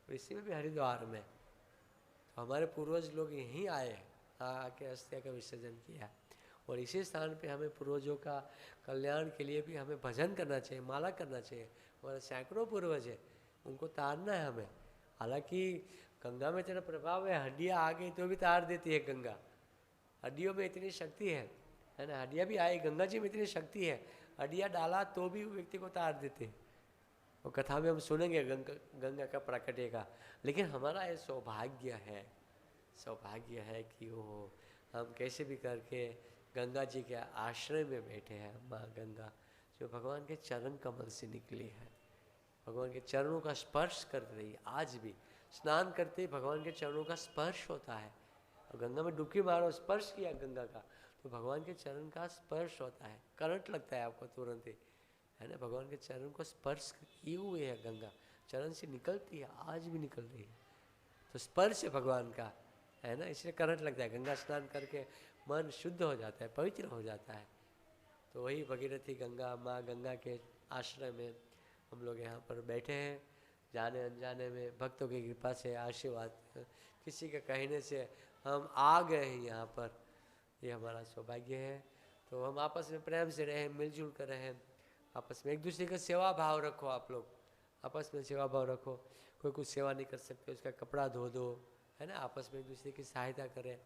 और इसी में भी हरिद्वार में तो हमारे पूर्वज लोग यहीं आए, आके अस्थिया का विसर्जन किया। और इसी स्थान पे हमें पूर्वजों का कल्याण के लिए भी हमें भजन करना चाहिए, माला करना चाहिए। हमारे सैकड़ों पूर्वज है, उनको तारना है हमें। हालांकि गंगा में इतना प्रभाव है, हड्डियाँ आ गई तो भी तार देती है गंगा। हड्डियों में इतनी शक्ति है ना, हड्डियाँ भी आई, गंगा जी में इतनी शक्ति है, हड्डियाँ डाला तो भी व्यक्ति को तार देते हैं। और कथा में हम सुनेंगे गंगा का प्राकट्य का, लेकिन हमारा ये सौभाग्य है कि वो हम कैसे भी करके गंगा जी के आश्रय में बैठे हैं। माँ गंगा जो भगवान के चरण कमल से निकली है, भगवान के चरणों का स्पर्श कर रही है। आज भी स्नान करते ही भगवान के चरणों का स्पर्श होता है। और गंगा में डुबकी मारो, स्पर्श किया गंगा का, तो भगवान के चरण का स्पर्श होता है, करंट लगता है आपको तुरंत ही, है ना। भगवान के चरण को स्पर्श किए हुए है गंगा, चरण से निकलती है, आज भी निकल रही है। तो स्पर्श है भगवान का, है ना, इसलिए करंट लगता है। गंगा स्नान करके मन शुद्ध हो जाता है, पवित्र हो जाता है। तो वही भगीरथी गंगा, माँ गंगा के आश्रय में हम लोग यहाँ पर बैठे हैं। जाने अनजाने में भक्तों की कृपा से, आशीर्वाद, किसी के कहने से हम आ गए हैं यहाँ पर, ये हमारा सौभाग्य है। तो हम आपस में प्रेम से रहें, मिलजुल कर रहें, आपस में एक दूसरे का सेवा भाव रखो। आप लोग आपस में सेवा भाव रखो। कोई कुछ सेवा नहीं कर सकते, उसका कपड़ा धो दो, है ना। आपस में एक दूसरे की सहायता करें।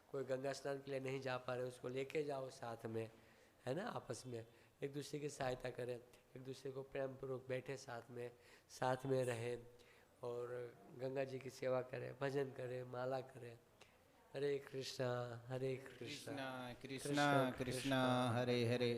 कोई गंगा स्नान के लिए नहीं जा पा रहे, उसको लेके जाओ साथ में, है ना। आपस में एक दूसरे की सहायता करें, एक दूसरे को प्रेम पूर्वक बैठे साथ में रहें और गंगा जी की सेवा करें, भजन करें, माला करें। हरे कृष्णा कृष्णा कृष्णा कृष्णा हरे हरे।